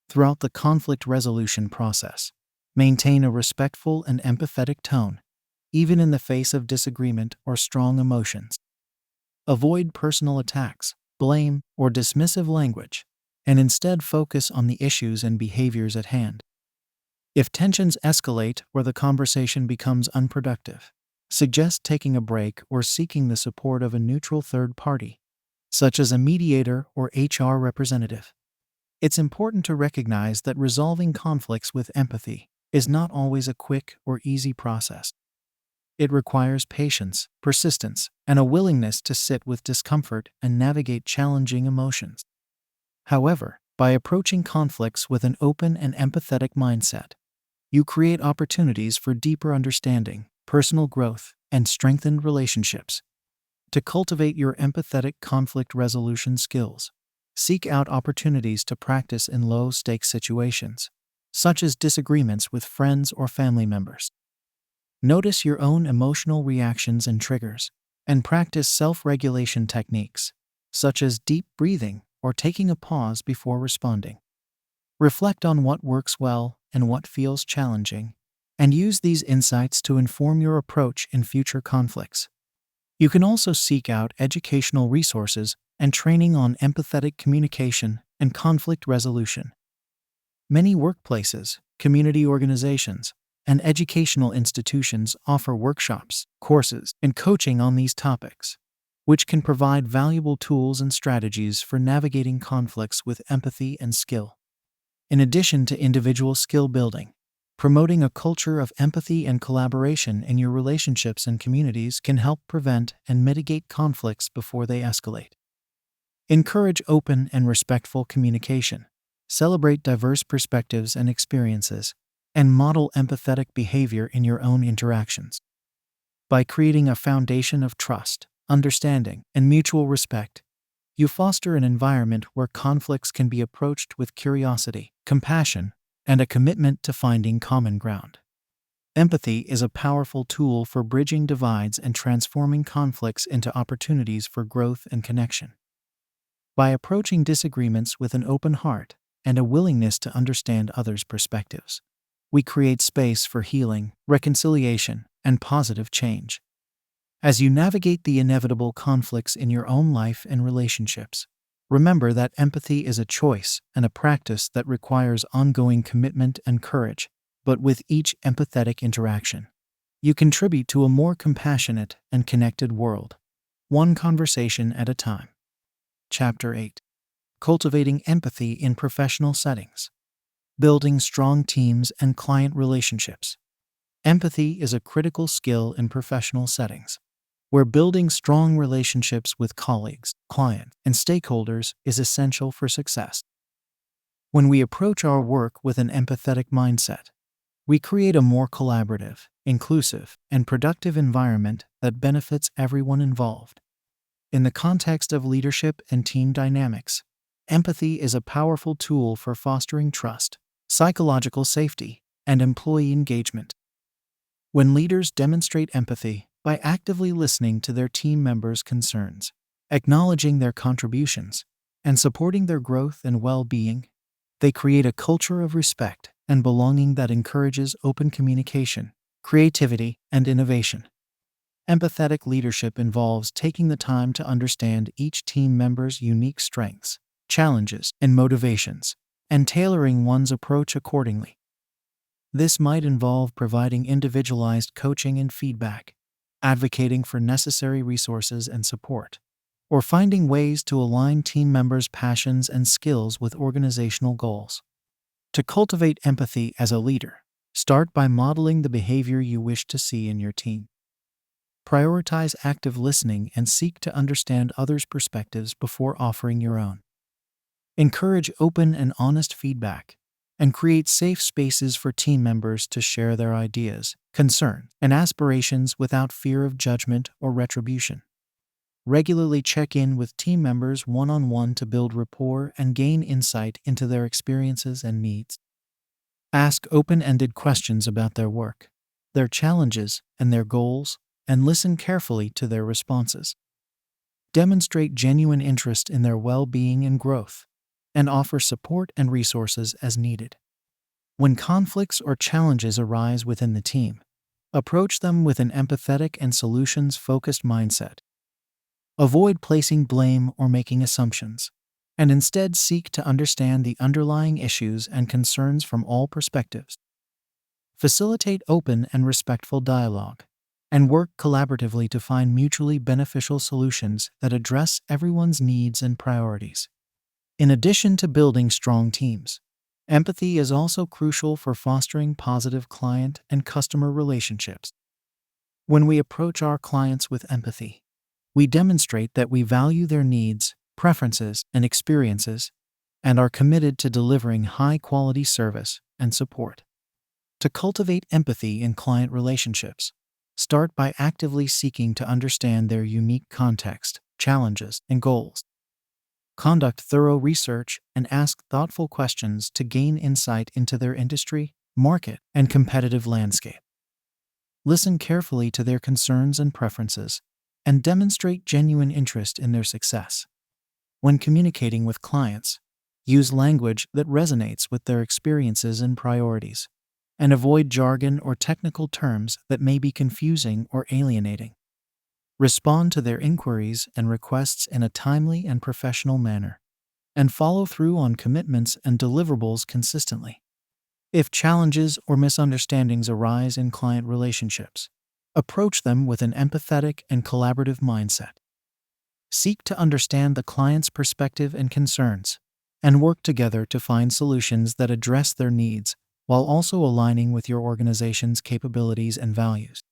Throughout the conflict resolution process, maintain a respectful and empathetic tone, even in the face of disagreement or strong emotions. Avoid personal attacks, blame, or dismissive language, and instead focus on the issues and behaviors at hand. If tensions escalate or the conversation becomes unproductive, suggest taking a break or seeking the support of a neutral third party, such as a mediator or HR representative. It's important to recognize that resolving conflicts with empathy is not always a quick or easy process. It requires patience, persistence, and a willingness to sit with discomfort and navigate challenging emotions. However, by approaching conflicts with an open and empathetic mindset, you create opportunities for deeper understanding, personal growth, and strengthened relationships. To cultivate your empathetic conflict resolution skills, seek out opportunities to practice in low-stakes situations, such as disagreements with friends or family members. Notice your own emotional reactions and triggers, and practice self-regulation techniques, such as deep breathing or taking a pause before responding. Reflect on what works well and what feels challenging, and use these insights to inform your approach in future conflicts. You can also seek out educational resources and training on empathetic communication and conflict resolution. Many workplaces, community organizations, and educational institutions offer workshops, courses, and coaching on these topics, which can provide valuable tools and strategies for navigating conflicts with empathy and skill. In addition to individual skill building, promoting a culture of empathy and collaboration in your relationships and communities can help prevent and mitigate conflicts before they escalate. Encourage open and respectful communication. Celebrate diverse perspectives and experiences, and model empathetic behavior in your own interactions. By creating a foundation of trust, understanding, and mutual respect, you foster an environment where conflicts can be approached with curiosity, compassion, and a commitment to finding common ground. Empathy is a powerful tool for bridging divides and transforming conflicts into opportunities for growth and connection. By approaching disagreements with an open heart and a willingness to understand others' perspectives, we create space for healing, reconciliation, and positive change. As you navigate the inevitable conflicts in your own life and relationships, remember that empathy is a choice and a practice that requires ongoing commitment and courage, but with each empathetic interaction, you contribute to a more compassionate and connected world, one conversation at a time. Chapter 8. Cultivating empathy in professional settings. Building strong teams and client relationships. Empathy is a critical skill in professional settings, where building strong relationships with colleagues, clients, and stakeholders is essential for success. When we approach our work with an empathetic mindset, we create a more collaborative, inclusive, and productive environment that benefits everyone involved. In the context of leadership and team dynamics, empathy is a powerful tool for fostering trust, psychological safety, and employee engagement. When leaders demonstrate empathy by actively listening to their team members' concerns, acknowledging their contributions, and supporting their growth and well-being, they create a culture of respect and belonging that encourages open communication, creativity, and innovation. Empathetic leadership involves taking the time to understand each team member's unique strengths, challenges, and motivations, and tailoring one's approach accordingly. This might involve providing individualized coaching and feedback, advocating for necessary resources and support, or finding ways to align team members' passions and skills with organizational goals. To cultivate empathy as a leader, start by modeling the behavior you wish to see in your team. Prioritize active listening and seek to understand others' perspectives before offering your own. Encourage open and honest feedback, and create safe spaces for team members to share their ideas, concerns, and aspirations without fear of judgment or retribution. Regularly check in with team members one-on-one to build rapport and gain insight into their experiences and needs. Ask open-ended questions about their work, their challenges, and their goals, and listen carefully to their responses. Demonstrate genuine interest in their well-being and growth, and offer support and resources as needed. When conflicts or challenges arise within the team, approach them with an empathetic and solutions-focused mindset. Avoid placing blame or making assumptions, and instead seek to understand the underlying issues and concerns from all perspectives. Facilitate open and respectful dialogue, and work collaboratively to find mutually beneficial solutions that address everyone's needs and priorities. In addition to building strong teams, empathy is also crucial for fostering positive client and customer relationships. When we approach our clients with empathy, we demonstrate that we value their needs, preferences, and experiences, and are committed to delivering high-quality service and support. To cultivate empathy in client relationships, start by actively seeking to understand their unique context, challenges, and goals. Conduct thorough research and ask thoughtful questions to gain insight into their industry, market, and competitive landscape. Listen carefully to their concerns and preferences, and demonstrate genuine interest in their success. When communicating with clients, use language that resonates with their experiences and priorities, and avoid jargon or technical terms that may be confusing or alienating. Respond to their inquiries and requests in a timely and professional manner, and follow through on commitments and deliverables consistently. If challenges or misunderstandings arise in client relationships, approach them with an empathetic and collaborative mindset. Seek to understand the client's perspective and concerns, and work together to find solutions that address their needs while also aligning with your organization's capabilities and values.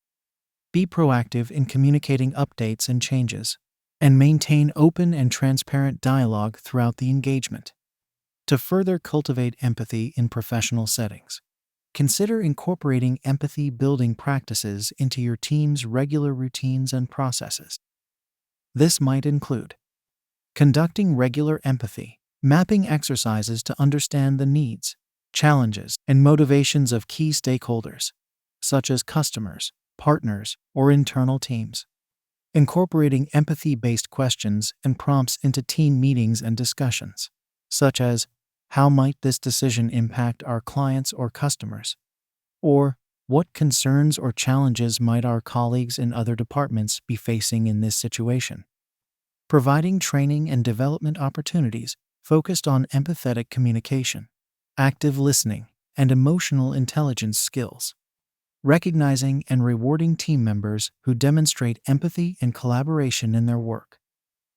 Be proactive in communicating updates and changes, and maintain open and transparent dialogue throughout the engagement. To further cultivate empathy in professional settings, consider incorporating empathy-building practices into your team's regular routines and processes. This might include conducting regular empathy, mapping exercises to understand the needs, challenges, and motivations of key stakeholders, such as customers, partners, or internal teams. Incorporating empathy-based questions and prompts into team meetings and discussions, such as, how might this decision impact our clients or customers? Or, what concerns or challenges might our colleagues in other departments be facing in this situation? Providing training and development opportunities focused on empathetic communication, active listening, and emotional intelligence skills. Recognizing and rewarding team members who demonstrate empathy and collaboration in their work,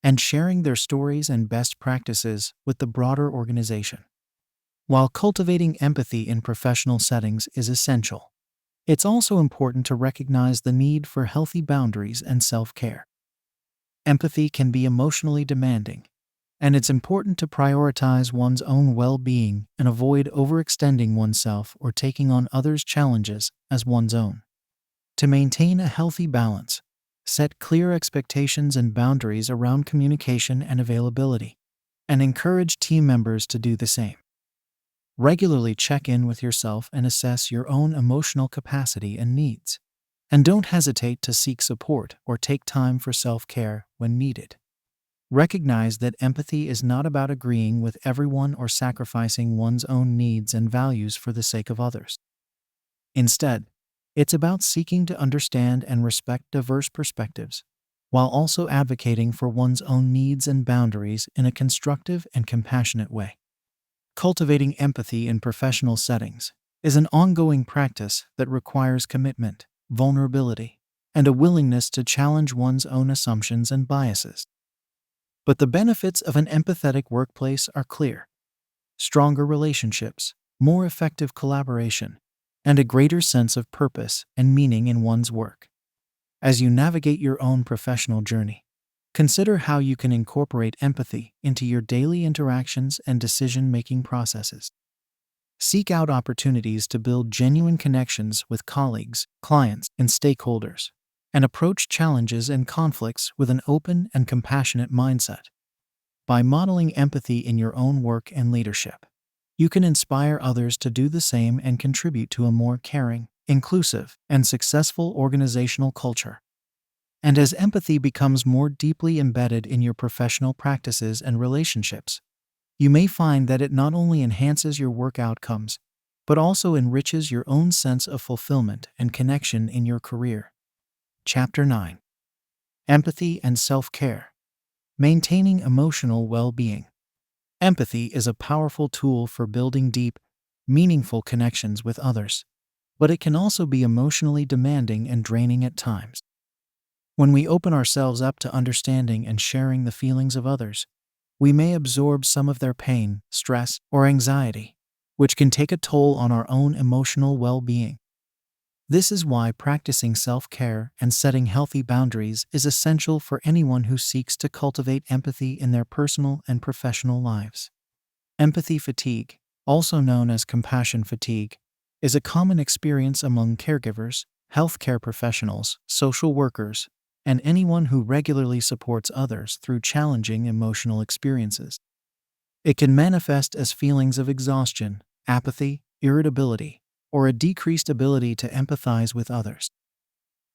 and sharing their stories and best practices with the broader organization. While cultivating empathy in professional settings is essential, it's also important to recognize the need for healthy boundaries and self-care. Empathy can be emotionally demanding, and it's important to prioritize one's own well-being and avoid overextending oneself or taking on others' challenges as one's own. To maintain a healthy balance, set clear expectations and boundaries around communication and availability, and encourage team members to do the same. Regularly check in with yourself and assess your own emotional capacity and needs. And don't hesitate to seek support or take time for self-care when needed. Recognize that empathy is not about agreeing with everyone or sacrificing one's own needs and values for the sake of others. Instead, it's about seeking to understand and respect diverse perspectives, while also advocating for one's own needs and boundaries in a constructive and compassionate way. Cultivating empathy in professional settings is an ongoing practice that requires commitment, vulnerability, and a willingness to challenge one's own assumptions and biases. But the benefits of an empathetic workplace are clear: stronger relationships, more effective collaboration, and a greater sense of purpose and meaning in one's work. As you navigate your own professional journey, consider how you can incorporate empathy into your daily interactions and decision-making processes. Seek out opportunities to build genuine connections with colleagues, clients, and stakeholders, and approach challenges and conflicts with an open and compassionate mindset. By modeling empathy in your own work and leadership, you can inspire others to do the same and contribute to a more caring, inclusive, and successful organizational culture. And as empathy becomes more deeply embedded in your professional practices and relationships, you may find that it not only enhances your work outcomes, but also enriches your own sense of fulfillment and connection in your career. Chapter 9. Empathy and Self-Care. Maintaining emotional well-being. Empathy is a powerful tool for building deep, meaningful connections with others, but it can also be emotionally demanding and draining at times. When we open ourselves up to understanding and sharing the feelings of others, we may absorb some of their pain, stress, or anxiety, which can take a toll on our own emotional well-being. This is why practicing self-care and setting healthy boundaries is essential for anyone who seeks to cultivate empathy in their personal and professional lives. Empathy fatigue, also known as compassion fatigue, is a common experience among caregivers, healthcare professionals, social workers, and anyone who regularly supports others through challenging emotional experiences. It can manifest as feelings of exhaustion, apathy, irritability, or a decreased ability to empathize with others.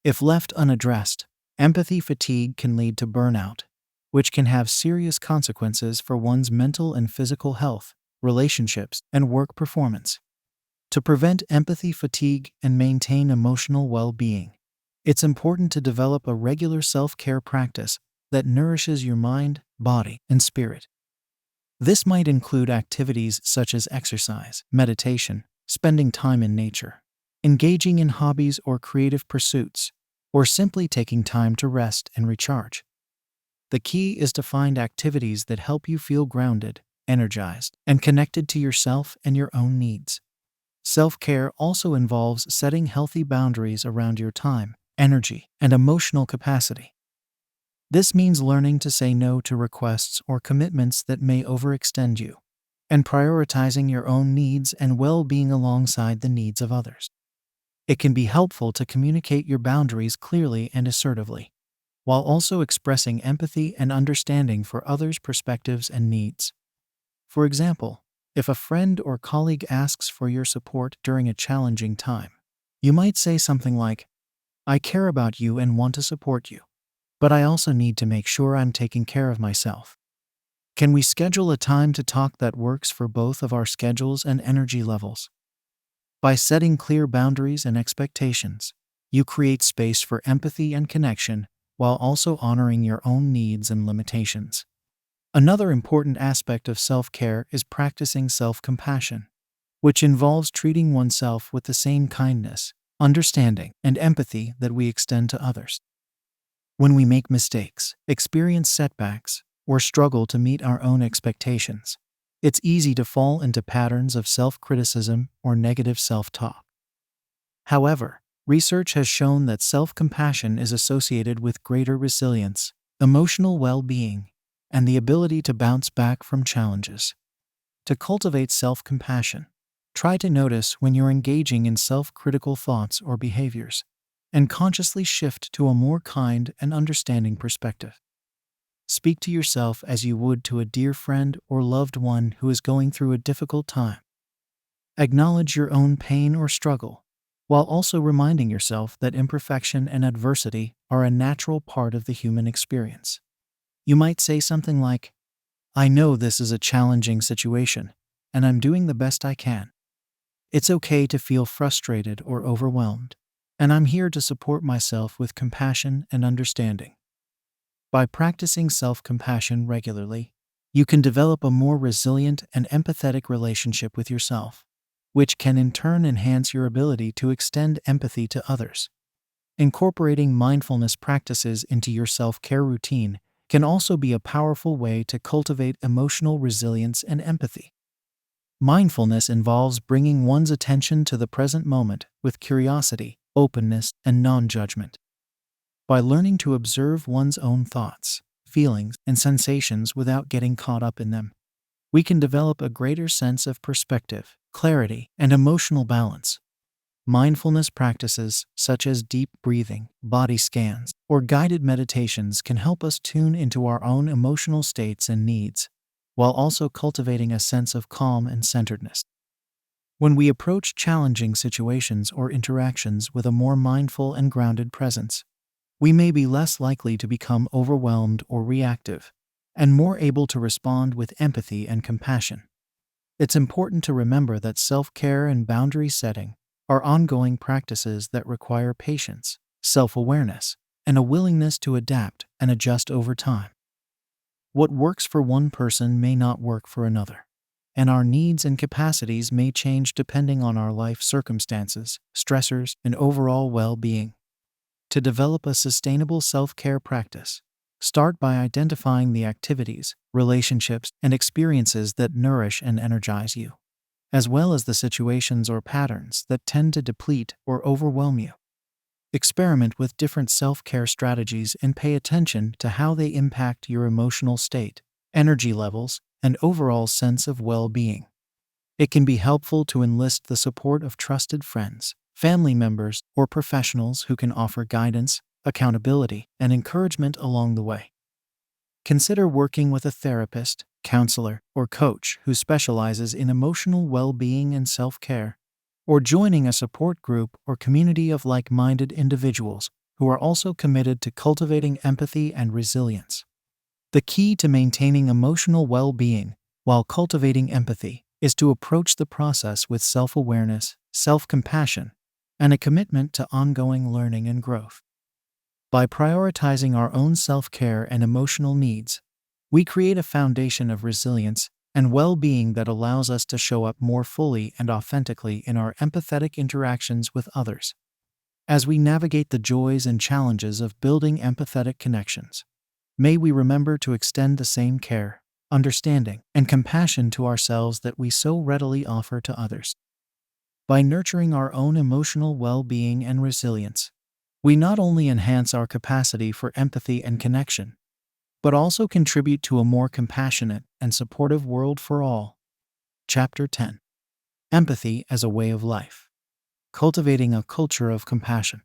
If left unaddressed, empathy fatigue can lead to burnout, which can have serious consequences for one's mental and physical health, relationships, and work performance. To prevent empathy fatigue and maintain emotional well-being, it's important to develop a regular self-care practice that nourishes your mind, body, and spirit. This might include activities such as exercise, meditation, spending time in nature, engaging in hobbies or creative pursuits, or simply taking time to rest and recharge. The key is to find activities that help you feel grounded, energized, and connected to yourself and your own needs. Self-care also involves setting healthy boundaries around your time, energy, and emotional capacity. This means learning to say no to requests or commitments that may overextend you, and prioritizing your own needs and well-being alongside the needs of others. It can be helpful to communicate your boundaries clearly and assertively, while also expressing empathy and understanding for others' perspectives and needs. For example, if a friend or colleague asks for your support during a challenging time, you might say something like, "I care about you and want to support you, but I also need to make sure I'm taking care of myself. Can we schedule a time to talk that works for both of our schedules and energy levels?" By setting clear boundaries and expectations, you create space for empathy and connection while also honoring your own needs and limitations. Another important aspect of self-care is practicing self-compassion, which involves treating oneself with the same kindness, understanding, and empathy that we extend to others. When we make mistakes, experience setbacks, or struggle to meet our own expectations, it's easy to fall into patterns of self-criticism or negative self-talk. However, research has shown that self-compassion is associated with greater resilience, emotional well-being, and the ability to bounce back from challenges. To cultivate self-compassion, try to notice when you're engaging in self-critical thoughts or behaviors, and consciously shift to a more kind and understanding perspective. Speak to yourself as you would to a dear friend or loved one who is going through a difficult time. Acknowledge your own pain or struggle, while also reminding yourself that imperfection and adversity are a natural part of the human experience. You might say something like, "I know this is a challenging situation, and I'm doing the best I can. It's okay to feel frustrated or overwhelmed, and I'm here to support myself with compassion and understanding." By practicing self-compassion regularly, you can develop a more resilient and empathetic relationship with yourself, which can in turn enhance your ability to extend empathy to others. Incorporating mindfulness practices into your self-care routine can also be a powerful way to cultivate emotional resilience and empathy. Mindfulness involves bringing one's attention to the present moment with curiosity, openness, and non-judgment. By learning to observe one's own thoughts, feelings, and sensations without getting caught up in them, we can develop a greater sense of perspective, clarity, and emotional balance. Mindfulness practices such as deep breathing, body scans, or guided meditations can help us tune into our own emotional states and needs, while also cultivating a sense of calm and centeredness. When we approach challenging situations or interactions with a more mindful and grounded presence, we may be less likely to become overwhelmed or reactive, and more able to respond with empathy and compassion. It's important to remember that self-care and boundary setting are ongoing practices that require patience, self-awareness, and a willingness to adapt and adjust over time. What works for one person may not work for another, and our needs and capacities may change depending on our life circumstances, stressors, and overall well-being. To develop a sustainable self-care practice, start by identifying the activities, relationships, and experiences that nourish and energize you, as well as the situations or patterns that tend to deplete or overwhelm you. Experiment with different self-care strategies and pay attention to how they impact your emotional state, energy levels, and overall sense of well-being. It can be helpful to enlist the support of trusted friends, family members, or professionals who can offer guidance, accountability, and encouragement along the way. Consider working with a therapist, counselor, or coach who specializes in emotional well-being and self-care, or joining a support group or community of like-minded individuals who are also committed to cultivating empathy and resilience. The key to maintaining emotional well-being while cultivating empathy is to approach the process with self-awareness, self-compassion, and a commitment to ongoing learning and growth. By prioritizing our own self-care and emotional needs, we create a foundation of resilience and well-being that allows us to show up more fully and authentically in our empathetic interactions with others. As we navigate the joys and challenges of building empathetic connections, may we remember to extend the same care, understanding, and compassion to ourselves that we so readily offer to others. By nurturing our own emotional well-being and resilience, we not only enhance our capacity for empathy and connection, but also contribute to a more compassionate and supportive world for all. Chapter 10. Empathy as a Way of Life. Cultivating a Culture of Compassion.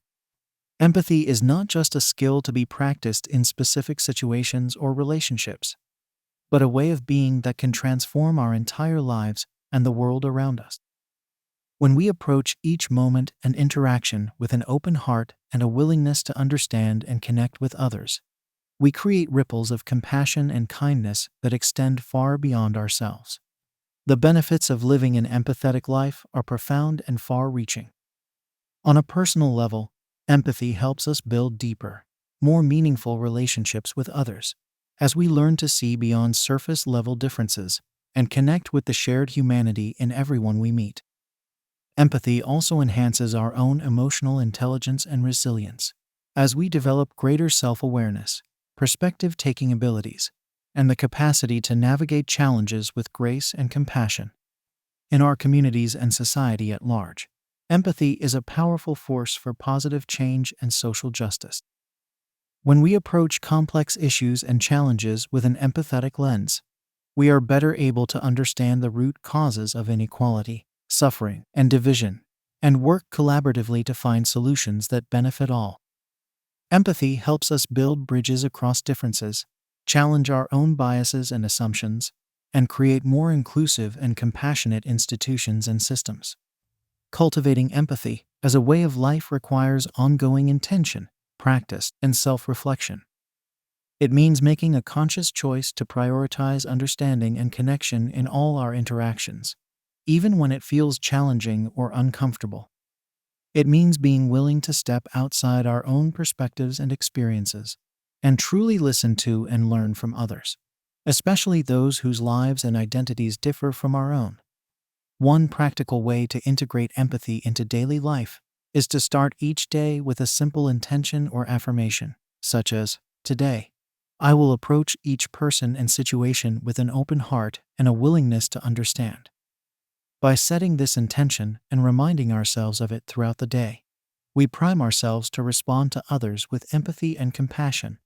Empathy is not just a skill to be practiced in specific situations or relationships, but a way of being that can transform our entire lives and the world around us. When we approach each moment and interaction with an open heart and a willingness to understand and connect with others, we create ripples of compassion and kindness that extend far beyond ourselves. The benefits of living an empathetic life are profound and far-reaching. On a personal level, empathy helps us build deeper, more meaningful relationships with others, as we learn to see beyond surface-level differences and connect with the shared humanity in everyone we meet. Empathy also enhances our own emotional intelligence and resilience, as we develop greater self-awareness, perspective-taking abilities, and the capacity to navigate challenges with grace and compassion. In our communities and society at large, empathy is a powerful force for positive change and social justice. When we approach complex issues and challenges with an empathetic lens, we are better able to understand the root causes of inequality, suffering, and division, and work collaboratively to find solutions that benefit all. Empathy helps us build bridges across differences, challenge our own biases and assumptions, and create more inclusive and compassionate institutions and systems. Cultivating empathy as a way of life requires ongoing intention, practice, and self-reflection. It means making a conscious choice to prioritize understanding and connection in all our interactions, even when it feels challenging or uncomfortable. It means being willing to step outside our own perspectives and experiences, and truly listen to and learn from others, especially those whose lives and identities differ from our own. One practical way to integrate empathy into daily life is to start each day with a simple intention or affirmation, such as, "Today, I will approach each person and situation with an open heart and a willingness to understand." By setting this intention and reminding ourselves of it throughout the day, we prime ourselves to respond to others with empathy and compassion,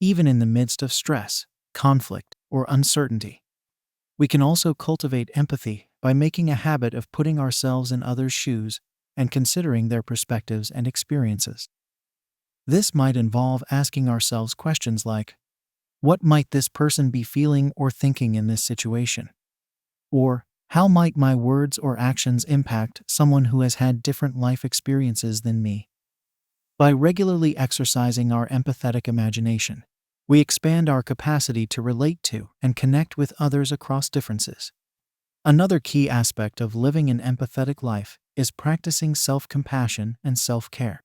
even in the midst of stress, conflict, or uncertainty. We can also cultivate empathy by making a habit of putting ourselves in others' shoes and considering their perspectives and experiences. This might involve asking ourselves questions like, "What might this person be feeling or thinking in this situation?" Or, "How might my words or actions impact someone who has had different life experiences than me?" By regularly exercising our empathetic imagination, we expand our capacity to relate to and connect with others across differences. Another key aspect of living an empathetic life is practicing self-compassion and self-care.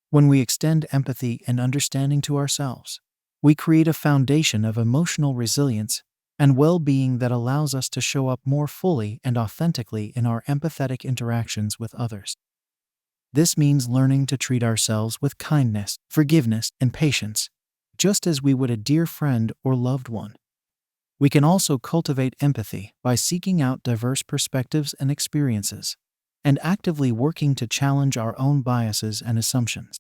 When we extend empathy and understanding to ourselves, we create a foundation of emotional resilience and well-being that allows us to show up more fully and authentically in our empathetic interactions with others. This means learning to treat ourselves with kindness, forgiveness, and patience, just as we would a dear friend or loved one. We can also cultivate empathy by seeking out diverse perspectives and experiences, and actively working to challenge our own biases and assumptions.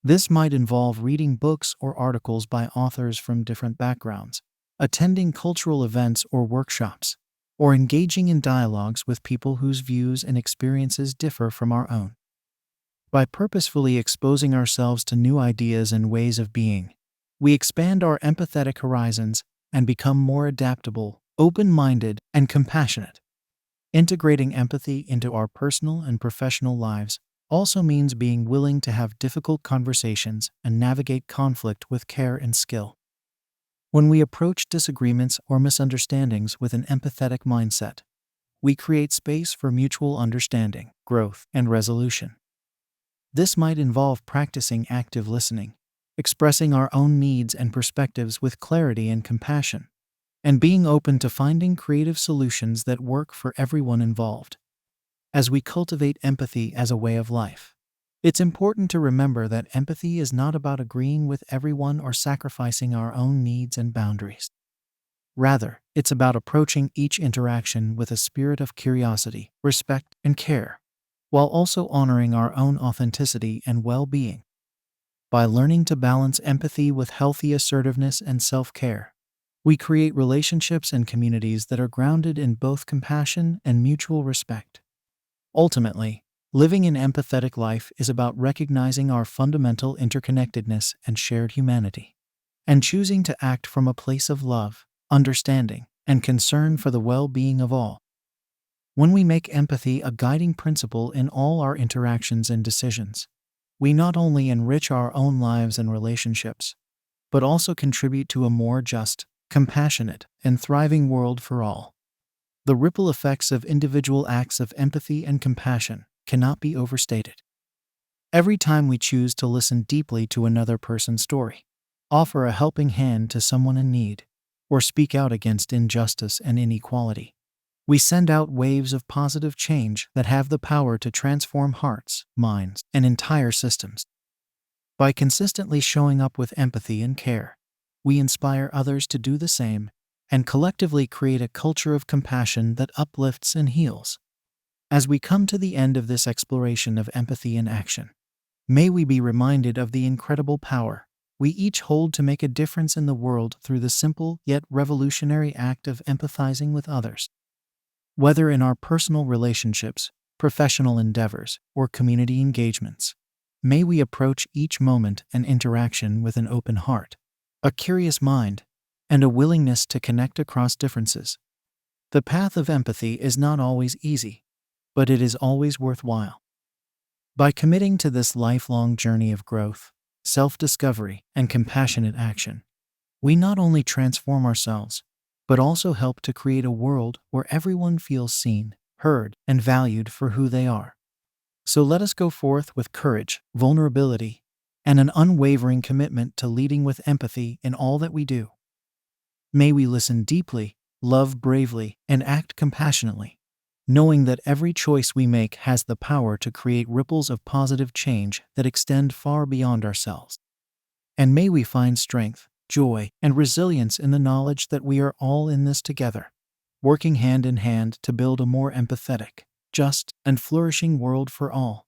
This might involve reading books or articles by authors from different backgrounds, attending cultural events or workshops, or engaging in dialogues with people whose views and experiences differ from our own. By purposefully exposing ourselves to new ideas and ways of being, we expand our empathetic horizons and become more adaptable, open-minded, and compassionate. Integrating empathy into our personal and professional lives also means being willing to have difficult conversations and navigate conflict with care and skill. When we approach disagreements or misunderstandings with an empathetic mindset, we create space for mutual understanding, growth, and resolution. This might involve practicing active listening, expressing our own needs and perspectives with clarity and compassion, and being open to finding creative solutions that work for everyone involved. As we cultivate empathy as a way of life, it's important to remember that empathy is not about agreeing with everyone or sacrificing our own needs and boundaries. Rather, it's about approaching each interaction with a spirit of curiosity, respect, and care, while also honoring our own authenticity and well-being. By learning to balance empathy with healthy assertiveness and self-care, we create relationships and communities that are grounded in both compassion and mutual respect. Ultimately, living an empathetic life is about recognizing our fundamental interconnectedness and shared humanity, and choosing to act from a place of love, understanding, and concern for the well-being of all. When we make empathy a guiding principle in all our interactions and decisions, we not only enrich our own lives and relationships, but also contribute to a more just, compassionate, and thriving world for all. The ripple effects of individual acts of empathy and compassion cannot be overstated. Every time we choose to listen deeply to another person's story, offer a helping hand to someone in need, or speak out against injustice and inequality, we send out waves of positive change that have the power to transform hearts, minds, and entire systems. By consistently showing up with empathy and care, we inspire others to do the same and collectively create a culture of compassion that uplifts and heals. As we come to the end of this exploration of empathy in action, may we be reminded of the incredible power we each hold to make a difference in the world through the simple yet revolutionary act of empathizing with others. Whether in our personal relationships, professional endeavors, or community engagements, may we approach each moment and interaction with an open heart, a curious mind, and a willingness to connect across differences. The path of empathy is not always easy, but it is always worthwhile. By committing to this lifelong journey of growth, self-discovery, and compassionate action, we not only transform ourselves, but also help to create a world where everyone feels seen, heard, and valued for who they are. So let us go forth with courage, vulnerability, and an unwavering commitment to leading with empathy in all that we do. May we listen deeply, love bravely, and act compassionately, knowing that every choice we make has the power to create ripples of positive change that extend far beyond ourselves. And may we find strength, joy, and resilience in the knowledge that we are all in this together, working hand in hand to build a more empathetic, just, and flourishing world for all.